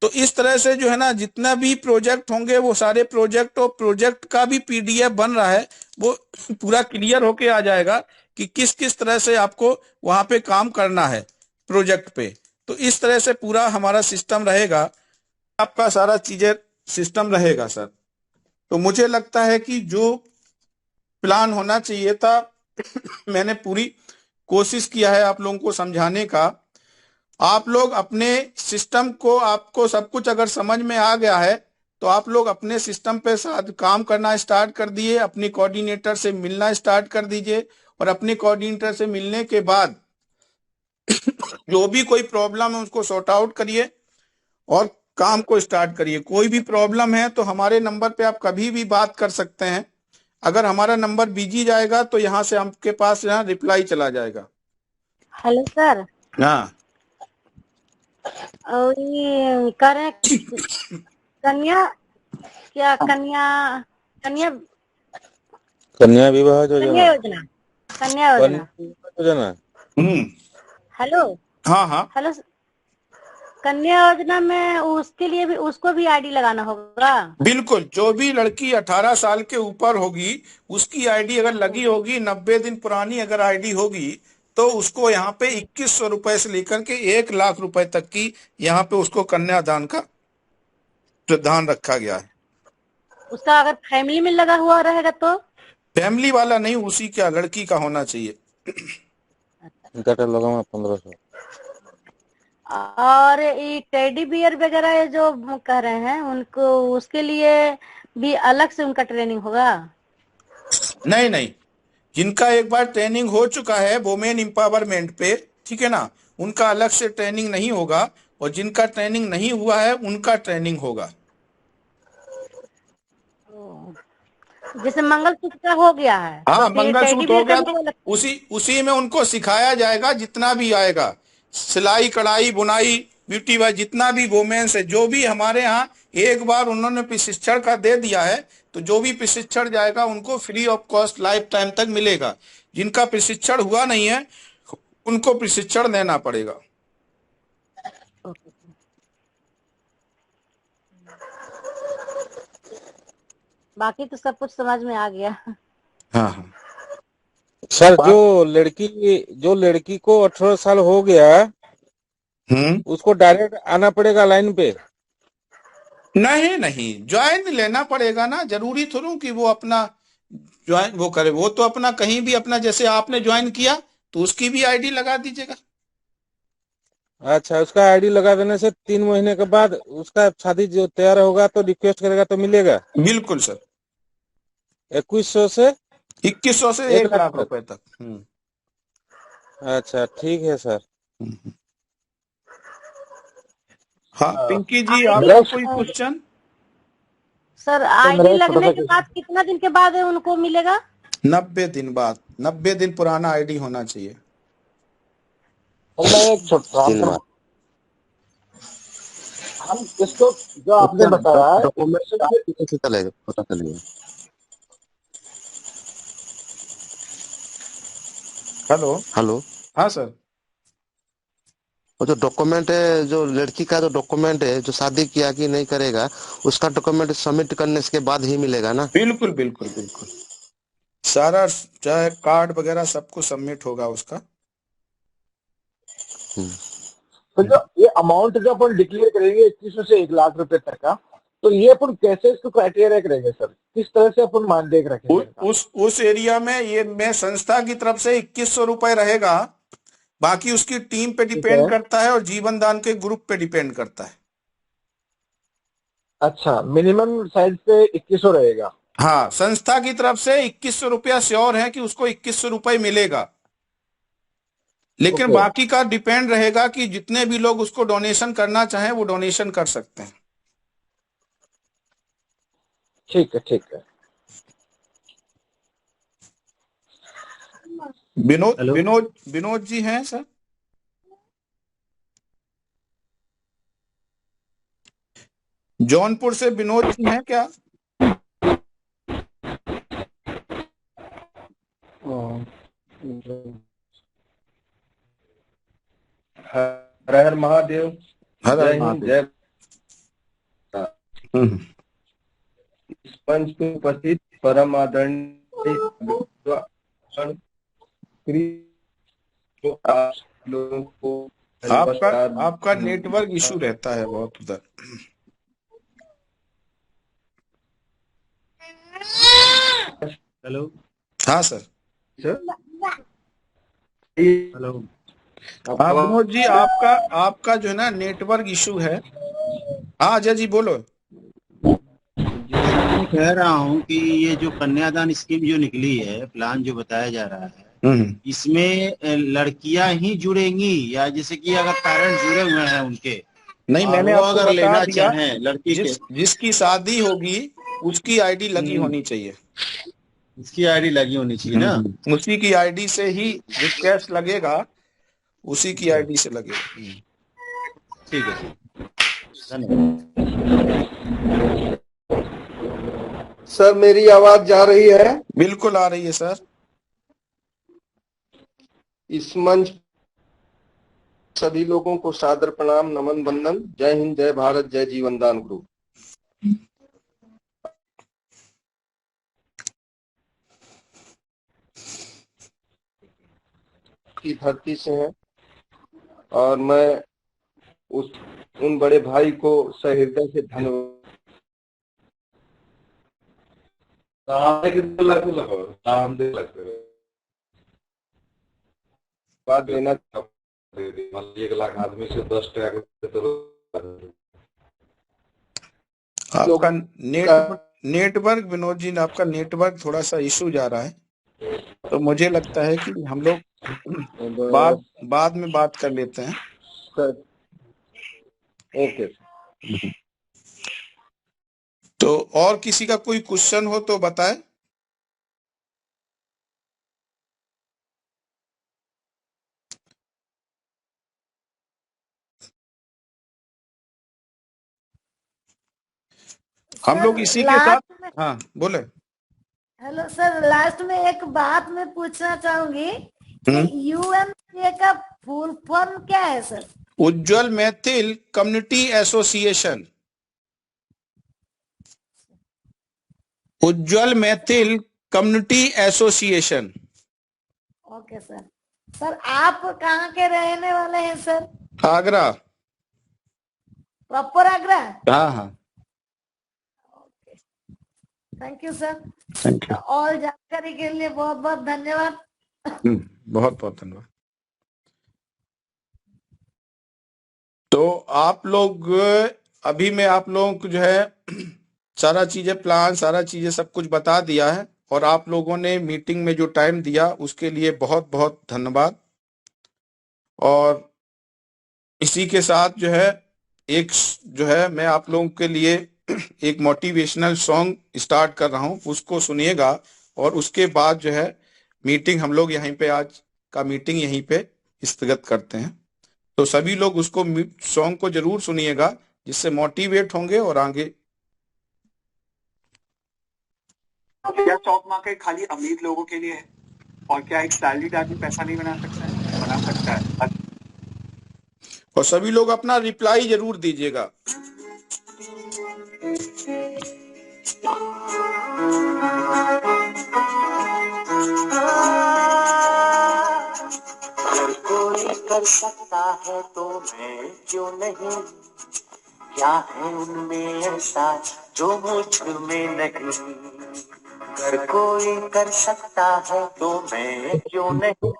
B: तो इस तरह से जो है ना, जितना भी प्रोजेक्ट होंगे वो सारे प्रोजेक्ट और प्रोजेक्ट का भी पीडीएफ बन रहा है, वो पूरा क्लियर होके आ जाएगा कि किस किस तरह से आपको वहां पे काम करना है प्रोजेक्ट पे। तो इस तरह से पूरा हमारा सिस्टम रहेगा, आपका सारा चीजें सिस्टम रहेगा सर। तो मुझे लगता है कि जो प्लान होना चाहिए था मैंने पूरी कोशिश किया है आप लोगों को समझाने का। आप लोग अपने सिस्टम को, आपको सब कुछ अगर समझ में आ गया है तो आप लोग अपने सिस्टम पे साथ काम करना स्टार्ट कर दिए, अपनी कोऑर्डिनेटर से मिलना स्टार्ट कर दीजिए और अपने कोऑर्डिनेटर से मिलने के बाद जो भी कोई प्रॉब्लम है उसको सॉर्ट आउट करिए और काम को स्टार्ट करिए। कोई भी प्रॉब्लम है तो हमारे नंबर पे आप कभी भी बात कर सकते हैं। अगर हमारा नंबर बिजी जाएगा तो यहाँ से आपके पास यहाँ रिप्लाई चला जाएगा।
C: Hello sir.
B: हाँ,
C: और ये करें कन्या, क्या कन्या कन्या
H: कन्या विवाह
C: कन्या योजना, कन्या योजना।
H: योजना।
C: हेलो।
B: हाँ हाँ,
C: हेलो। कन्या योजना में उसके लिए भी, उसको भी आईडी लगाना होगा?
B: बिल्कुल। जो भी लड़की 18 साल के ऊपर होगी उसकी आईडी अगर लगी होगी, 90 दिन पुरानी अगर आईडी होगी, तो उसको यहाँ पे 2100 रुपए से लेकर के 1 लाख रुपए तक की यहाँ पे उसको कन्यादान का प्रावधान रखा गया है।
C: उसका अगर फैमिली में लगा हुआ रहेगा तो?
B: फैमिली वाला नहीं, उसी का लड़की का होना चाहिए।
H: 1500।
C: और ये टेडी बियर वगैरह जो कह रहे हैं उनको, उसके लिए भी अलग से उनका ट्रेनिंग होगा?
B: नहीं नहीं, जिनका एक बार ट्रेनिंग हो चुका है वुमेन एम्पावरमेंट पे, ठीक है ना, उनका अलग से ट्रेनिंग नहीं होगा। और जिनका ट्रेनिंग नहीं हुआ है उनका ट्रेनिंग होगा।
C: जैसे मंगलसूत्र का हो गया है,
B: हाँ,
C: तो
B: मंगलसूत्र हो गया तो उसी में उनको सिखाया जाएगा जितना भी आएगा, सिलाई कढ़ाई बुनाई ब्यूटी वाई, जितना भी वुमेन्स है, जो भी हमारे यहाँ एक बार उन्होंने प्रशिक्षण का दे दिया है, तो जो भी प्रशिक्षण जाएगा उनको free of cost life time तक मिलेगा। जिनका प्रशिक्षण हुआ नहीं है उनको प्रशिक्षण देना पड़ेगा।
C: बाकी तो सब कुछ समझ में आ गया।
B: हाँ हाँ
H: सर, जो लड़की को 18 साल हो गया, उसको डायरेक्ट आना पड़ेगा लाइन पे?
B: नहीं, ज्वाइन लेना पड़ेगा ना। जरूरी थोड़ा कि वो अपना ज्वाइन वो करे, वो तो अपना कहीं भी अपना, जैसे आपने ज्वाइन किया तो उसकी भी आईडी लगा दीजिएगा।
H: अच्छा, उसका आईडी लगा देने से 3 महीने के बाद उसका शादी जो तैयार होगा तो रिक्वेस्ट करेगा तो मिलेगा?
B: बिल्कुल सर।
H: 2100 से
B: 2100 से 1 लाख रुपए तक।
H: अच्छा, ठीक है सर।
B: हाँ पिंकी जी, आपका कोई क्वेश्चन?
C: सर, आईडी लगने के बाद कितना दिन के बाद उनको मिलेगा?
B: 90 दिन बाद। 90 दिन पुराना आईडी होना चाहिए।
A: हम इसको जो आपने बताया
G: चलेगा, पता चलेगा। हेलो।
B: हाँ सर।
G: वो जो डॉक्यूमेंट है, जो लड़की का जो डॉक्यूमेंट है, जो शादी किया कि नहीं करेगा, उसका डॉक्यूमेंट सबमिट करने के बाद ही मिलेगा ना?
B: बिल्कुल बिल्कुल बिल्कुल, सारा चाहे कार्ड वगैरह सब कुछ सबमिट होगा उसका।
I: तो जो ये अमाउंट जो अपन डिक्लेयर करेंगे 2100 से 1 लाख रुपए तक का, तो ये अपन कैसे इसको क्राइटेरिया करेंगे सर, किस तरह से अपन मान देख रखेंगे?
B: उस एरिया में ये मैं संस्था की तरफ से 2100 रुपए रहेगा, बाकी उसकी टीम पे डिपेंड करता है और जीवन दान के ग्रुप पे डिपेंड करता है।
I: अच्छा, मिनिमम साइज पे 2100 रहेगा।
B: हाँ, संस्था की तरफ से 2100 रुपया श्योर है कि उसको 2100 रुपए मिलेगा, लेकिन बाकी का डिपेंड रहेगा कि जितने भी लोग उसको डोनेशन करना चाहें वो डोनेशन कर सकते हैं।
I: ठीक है, ठीक है।
B: विनोद जी हैं सर? जौनपुर से विनोद जी हैं क्या?
A: हर हर महादेव। जय हिंद, जय। इस मंच पे उपस्थित परम आदरणीय लोगों को
B: आपका नेटवर्क इशू रहता है बहुत उधर।
J: हेलो।
B: हाँ सर।
J: हेलो।
B: विनोद जी, आपका जो है ना नेटवर्क इशू है। हाँ अजय जी बोलो।
J: मैं कह रहा हूँ कि ये जो कन्यादान स्कीम जो निकली है, प्लान जो बताया जा रहा है, इसमें लड़कियां ही जुड़ेंगी या जैसे कि अगर पेरेंट्स जुड़े हुए हैं उनके,
B: नहीं, मैंने आपको
J: अगर
B: बता
J: लेना
B: दिया,
J: चाहें लड़की
B: जिसकी शादी होगी उसकी आईडी लगी होनी चाहिए।
J: उसकी आईडी लगी होनी चाहिए ना?
B: उसी की आईडी से ही जो कैश लगेगा उसी की आईडी से लगेगा।
J: ठीक है, धन्यवाद।
K: सर मेरी आवाज जा रही है?
B: बिल्कुल आ रही है सर।
K: इस मंच सभी लोगों को सादर प्रणाम, नमन, वंदन। जय हिंद, जय भारत, जय जीवन दान ग्रुप। की धरती से है और मैं उन बड़े भाई को सहृदय से धन्यवाद देना।
L: 1 लाख आदमी से 10
B: आपका नेटवर्क विनोद जी, आपका नेटवर्क थोड़ा सा इशू जा रहा है, तो मुझे लगता है कि हम लोग बाद में बात कर लेते हैं।
K: ओके।
B: तो और किसी का कोई क्वेश्चन हो तो बताएं। हम लोग इसी के साथ। हाँ बोले।
C: हेलो सर, लास्ट में एक बात मैं पूछना चाहूंगी, यूएमसीए का फुल फॉर्म क्या है sir?
B: Ujjwal Maithil community association. Ujjwal Maithil community association.
C: Okay sir. Sir आप कहाँ के रहने वाले हैं सर?
B: आगरा।
C: प्रॉपर आगरा?
B: हाँ हाँ।
C: Thank you sir.
B: Thank you.
C: और जानकारी के लिए बहुत बहुत धन्यवाद।
B: बहुत बहुत धन्यवाद। तो आप लोग अभी मैं आप लोगों को जो है सारा चीजें प्लान, सारा चीजें सब कुछ बता दिया है, और आप लोगों ने मीटिंग में जो टाइम दिया उसके लिए बहुत बहुत धन्यवाद। और इसी के साथ जो है मैं आप लोगों के लिए एक मोटिवेशनल सॉन्ग स्टार्ट कर रहा हूं, उसको सुनिएगा। और उसके बाद जो है मीटिंग हम लोग यहीं पे, आज का मीटिंग यहीं पे स्थगित करते हैं। तो सभी लोग उसको सॉन्ग को जरूर सुनिएगा, जिससे मोटिवेट होंगे और आगे।
M: क्या स्टॉक मार्केट खाली अमीर लोगों के लिए है? और क्या एक सैलरीड आदमी पैसा नहीं बना सकता है? बना सकता है।
B: और सभी लोग अपना रिप्लाई जरूर दीजिएगा।
N: कोई कर सकता है तो मैं क्यों नहीं, क्या है उनमें ऐसा जो मुझ में नहीं, अगर कोई कर सकता है तो मैं क्यों नहीं,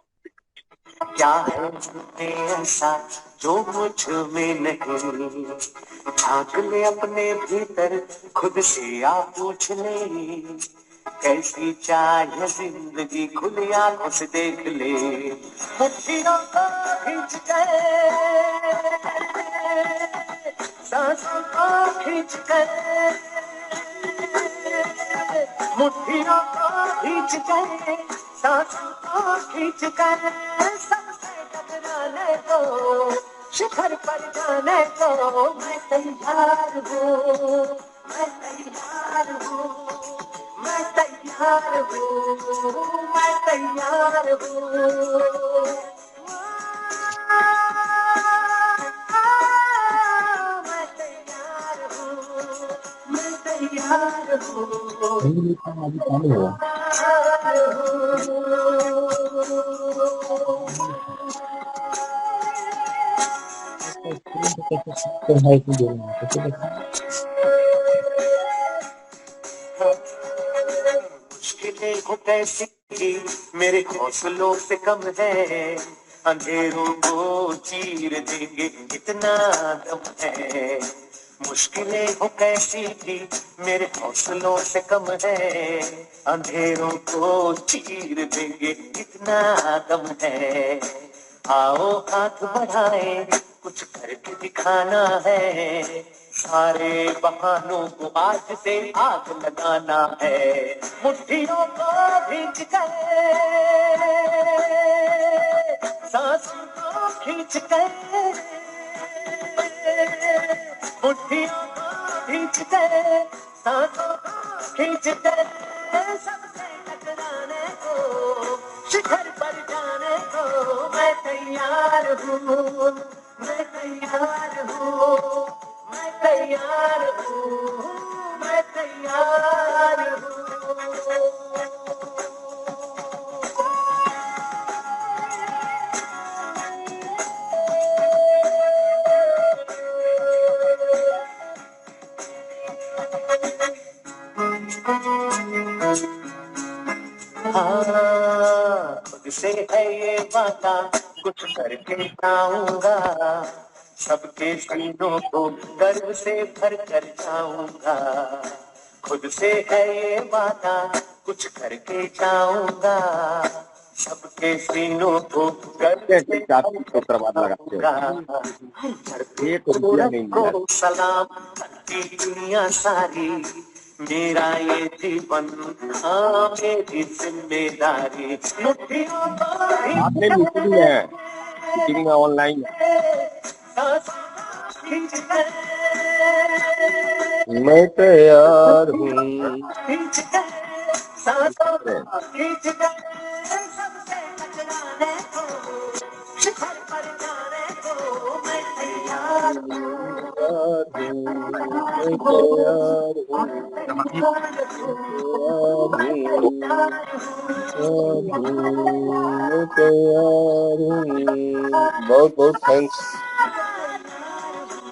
N: क्या है उनमें ऐसा जो मुझ में नहीं, झांक ले अपने भीतर खुद से आप पूछ ले, कैसी चाहे जिंदगी खुली आंखों से देख ले, मुट्ठियों को खींच कर सांसों को खींच कर, मुट्ठियों को खींच कर सांसों को खींच कर, सबसे टकराने को शिखर पर जाने को मैं तैयार हूँ, मैं तैयार हूँ, मैं तैयार हूँ, मैं तैयार हूँ, मैं तैयार हूँ, मैं तैयार मुश्किलें हो कैसी मेरे हौसलों से कम है, अंधेरों को चीर देंगे इतना दम है, मुश्किलें हो कैसी भी मेरे हौसलों से कम है, अंधेरों को चीर देंगे इतना दम है, आओ हाथ बढ़ाए कुछ करके दिखाना है, सारे बहानों को आज से आग लगाना है, मुट्ठियों को भींच कर सांसों को खींच कर, मुट्ठियों को भींच कर सांसों को खींच कर, सबसे टकराने को शिखर पर जाने को मैं तैयार हूँ, मैं तैयार हूँ, मैं तैयार हूँ, मैं तैयार हूँ। हाँ, खुद से है ये वादा कुछ करके जाऊंगा, सबके सीनों को गर्व से भर कर जाऊंगा, खुद से है ये वादा कुछ करके जाऊंगा, सबके सीनों को गर्व से को सलाम करती दुनिया सारी, मेरा ये जीवन हाँ मेरी जिम्मेदारी, मुट्ठियों
O: आपने मीटिंग है, मीटिंग में ऑनलाइन
K: मैं तैयार हूँ, बहुत बहुत थैंक्स। मैं तैयार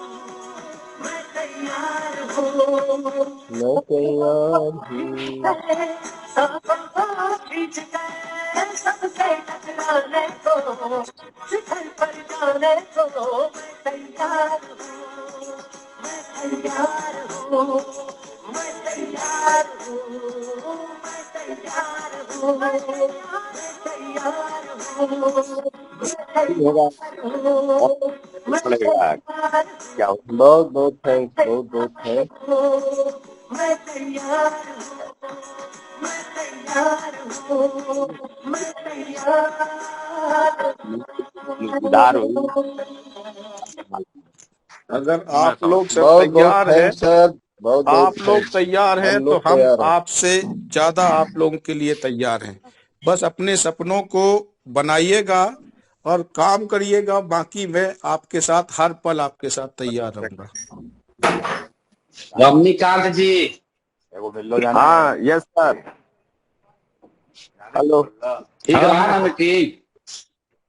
K: हूँ, शिखर पर जाने को मैं तैयार हूँ, मैं तैयार हूँ, मैं तैयार हूँ, मैं तैयार हूँ, मैं तैयार हूँ, मैं तैयार
O: क्या
K: बहुत बहुत थैंक्स, बहुत बहुत थैंक्स।
N: मैं तैयार हूँ, मैं तैयार हूँ, मैं तैयार हूँ।
B: अगर आप लोग सब
K: बहुत बहुत
B: तैयार हैं,
K: थैंक्स सर, बहुत बहुत
B: आप लोग
K: थैंक्स।
B: तैयार हैं
K: हम
B: तो
K: लोग
B: हम
K: तैयार हैं।
B: आपसे ज्यादा आप लोगों के लिए तैयार हैं। बस अपने सपनों को बनाइएगा और काम करिएगा, बाकी मैं आपके साथ हर पल आपके साथ तैयार रहूंगा।
F: रमनीकांत जी,
O: हाँ यस सर, हेलो
F: ठीक रहा ना मीटिंग?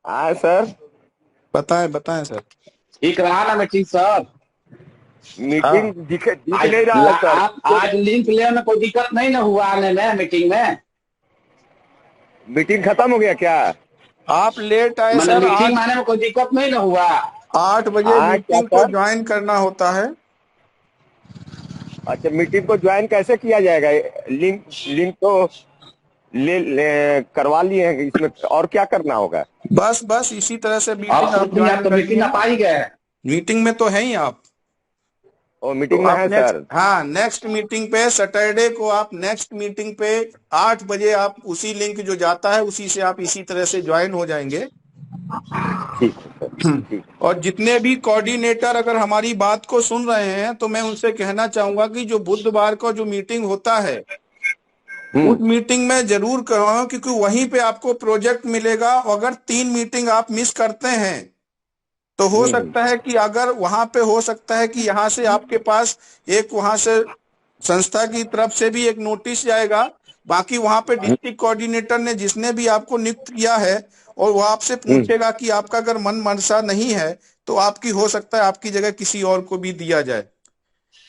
O: हाँ सर,
B: बताएं बताएं सर।
F: ठीक रहा ना मीटिंग सर?
O: मीटिंग दिख नहीं रहा है सर।
F: आज लिंक लेने में कोई दिक्कत नहीं ना हुआ आने में मीटिंग में?
O: मीटिंग खत्म हो गया क्या?
B: आप लेट आए
F: मतलब
B: सर।
F: मीटिंग में आने में कोई दिक्कत नहीं ना हुआ?
B: 8 बजे मीटिंग को ज्वाइन करना होता है।
O: अच्छा, मीटिंग को ज्वाइन कैसे किया जाएगा? लिंक तो ले करवा लिए हैं, इसमें और क्या करना होगा?
B: बस इसी तरह से मीटिंग आप ज्वाइन
F: तो मीटिंग आप आ ही गए।
B: मीटिंग में तो है ही आप।
O: ओ मीटिंग में है सर।
B: हाँ, नेक्स्ट मीटिंग पे सैटरडे को आप नेक्स्ट मीटिंग पे 8 बजे आप उसी लिंक जो जाता है उसी से आप इसी तरह से ज्वाइन हो जाएंगे।
O: ठीक।
B: और जितने भी कोऑर्डिनेटर अगर हमारी बात को सुन रहे हैं तो मैं उनसे कहना चाहूंगा कि जो बुधवार को जो मीटिंग होता है उस मीटिंग में जरूर करवाओ, क्योंकि वहीं पे आपको प्रोजेक्ट मिलेगा। अगर 3 मीटिंग आप मिस करते हैं तो हो सकता है कि अगर वहां पे हो सकता है कि यहाँ से आपके पास एक वहां से संस्था की तरफ से भी एक नोटिस जाएगा, बाकी वहां पे डिस्ट्रिक्ट कोऑर्डिनेटर ने जिसने भी आपको नियुक्त किया है और वो आपसे पूछेगा कि आपका अगर मन मनसा नहीं है तो आपकी हो सकता है आपकी जगह किसी और को भी दिया जाए।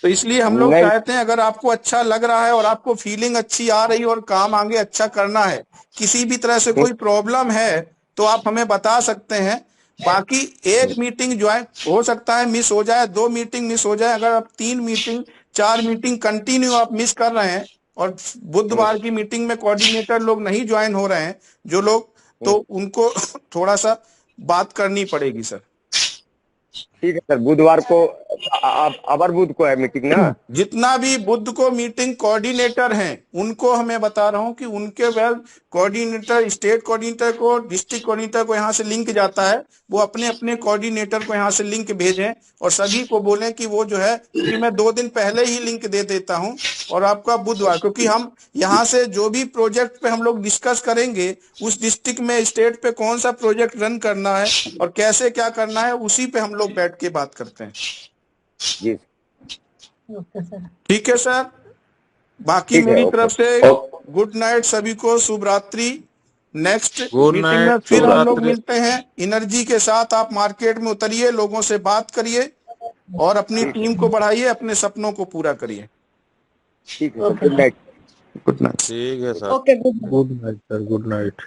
B: तो इसलिए हम लोग चाहते हैं अगर आपको अच्छा लग रहा है और आपको फीलिंग अच्छी आ रही है और काम आगे अच्छा करना है, किसी भी तरह से कोई प्रॉब्लम है तो आप हमें बता सकते हैं। बाकी एक मीटिंग ज्वाइन हो सकता है मिस हो जाए, 2 मीटिंग मिस हो जाए, अगर आप 3 मीटिंग 4 मीटिंग कंटिन्यू आप मिस कर रहे हैं और बुधवार की मीटिंग में कोऑर्डिनेटर लोग नहीं ज्वाइन हो रहे हैं जो लोग, तो उनको थोड़ा सा बात करनी पड़ेगी सर।
O: ठीक है सर, बुधवार को अबर बुध को है मीटिंग ना?
B: जितना भी बुध को मीटिंग कोऑर्डिनेटर हैं उनको हमें बता रहा हूं कि उनके कोऑर्डिनेटर, स्टेट कोऑर्डिनेटर को, डिस्ट्रिक्ट कोऑर्डिनेटर को यहाँ से लिंक जाता है, वो अपने अपने कोऑर्डिनेटर को यहाँ से लिंक भेजें और सभी को बोलें कि वो जो है, क्योंकि मैं 2 दिन पहले ही लिंक दे देता हूं और आपका बुधवार, क्योंकि हम यहाँ से जो भी प्रोजेक्ट पे हम लोग डिस्कस करेंगे उस डिस्ट्रिक्ट में, स्टेट पे कौन सा प्रोजेक्ट रन करना है और कैसे क्या करना है उसी पे हम लोग बैठ के बात करते हैं।
O: जी
B: ठीक है सर। बाकी मेरी तरफ से गुड नाइट सभी को, शुभ रात्रि। नेक्स्ट मीटिंग में फिर हम लोग मिलते हैं। एनर्जी के साथ आप मार्केट में उतरिए, लोगों से बात करिए और अपनी टीम को बढ़ाइए, अपने सपनों को पूरा करिए।
O: ठीक है, गुड नाइट।
B: Good night.
H: ठीक है sir.
C: Okay,
H: good night sir. Good night.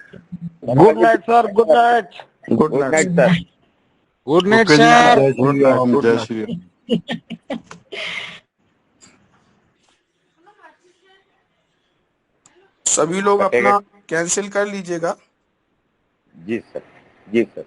I: Good night sir. Good night.
B: Good night
O: sir.
H: Good night sir.
B: Good night. जय श्री राम। सभी लोग अपना कैंसिल कर लीजिएगा।
O: जी सर। जी सर।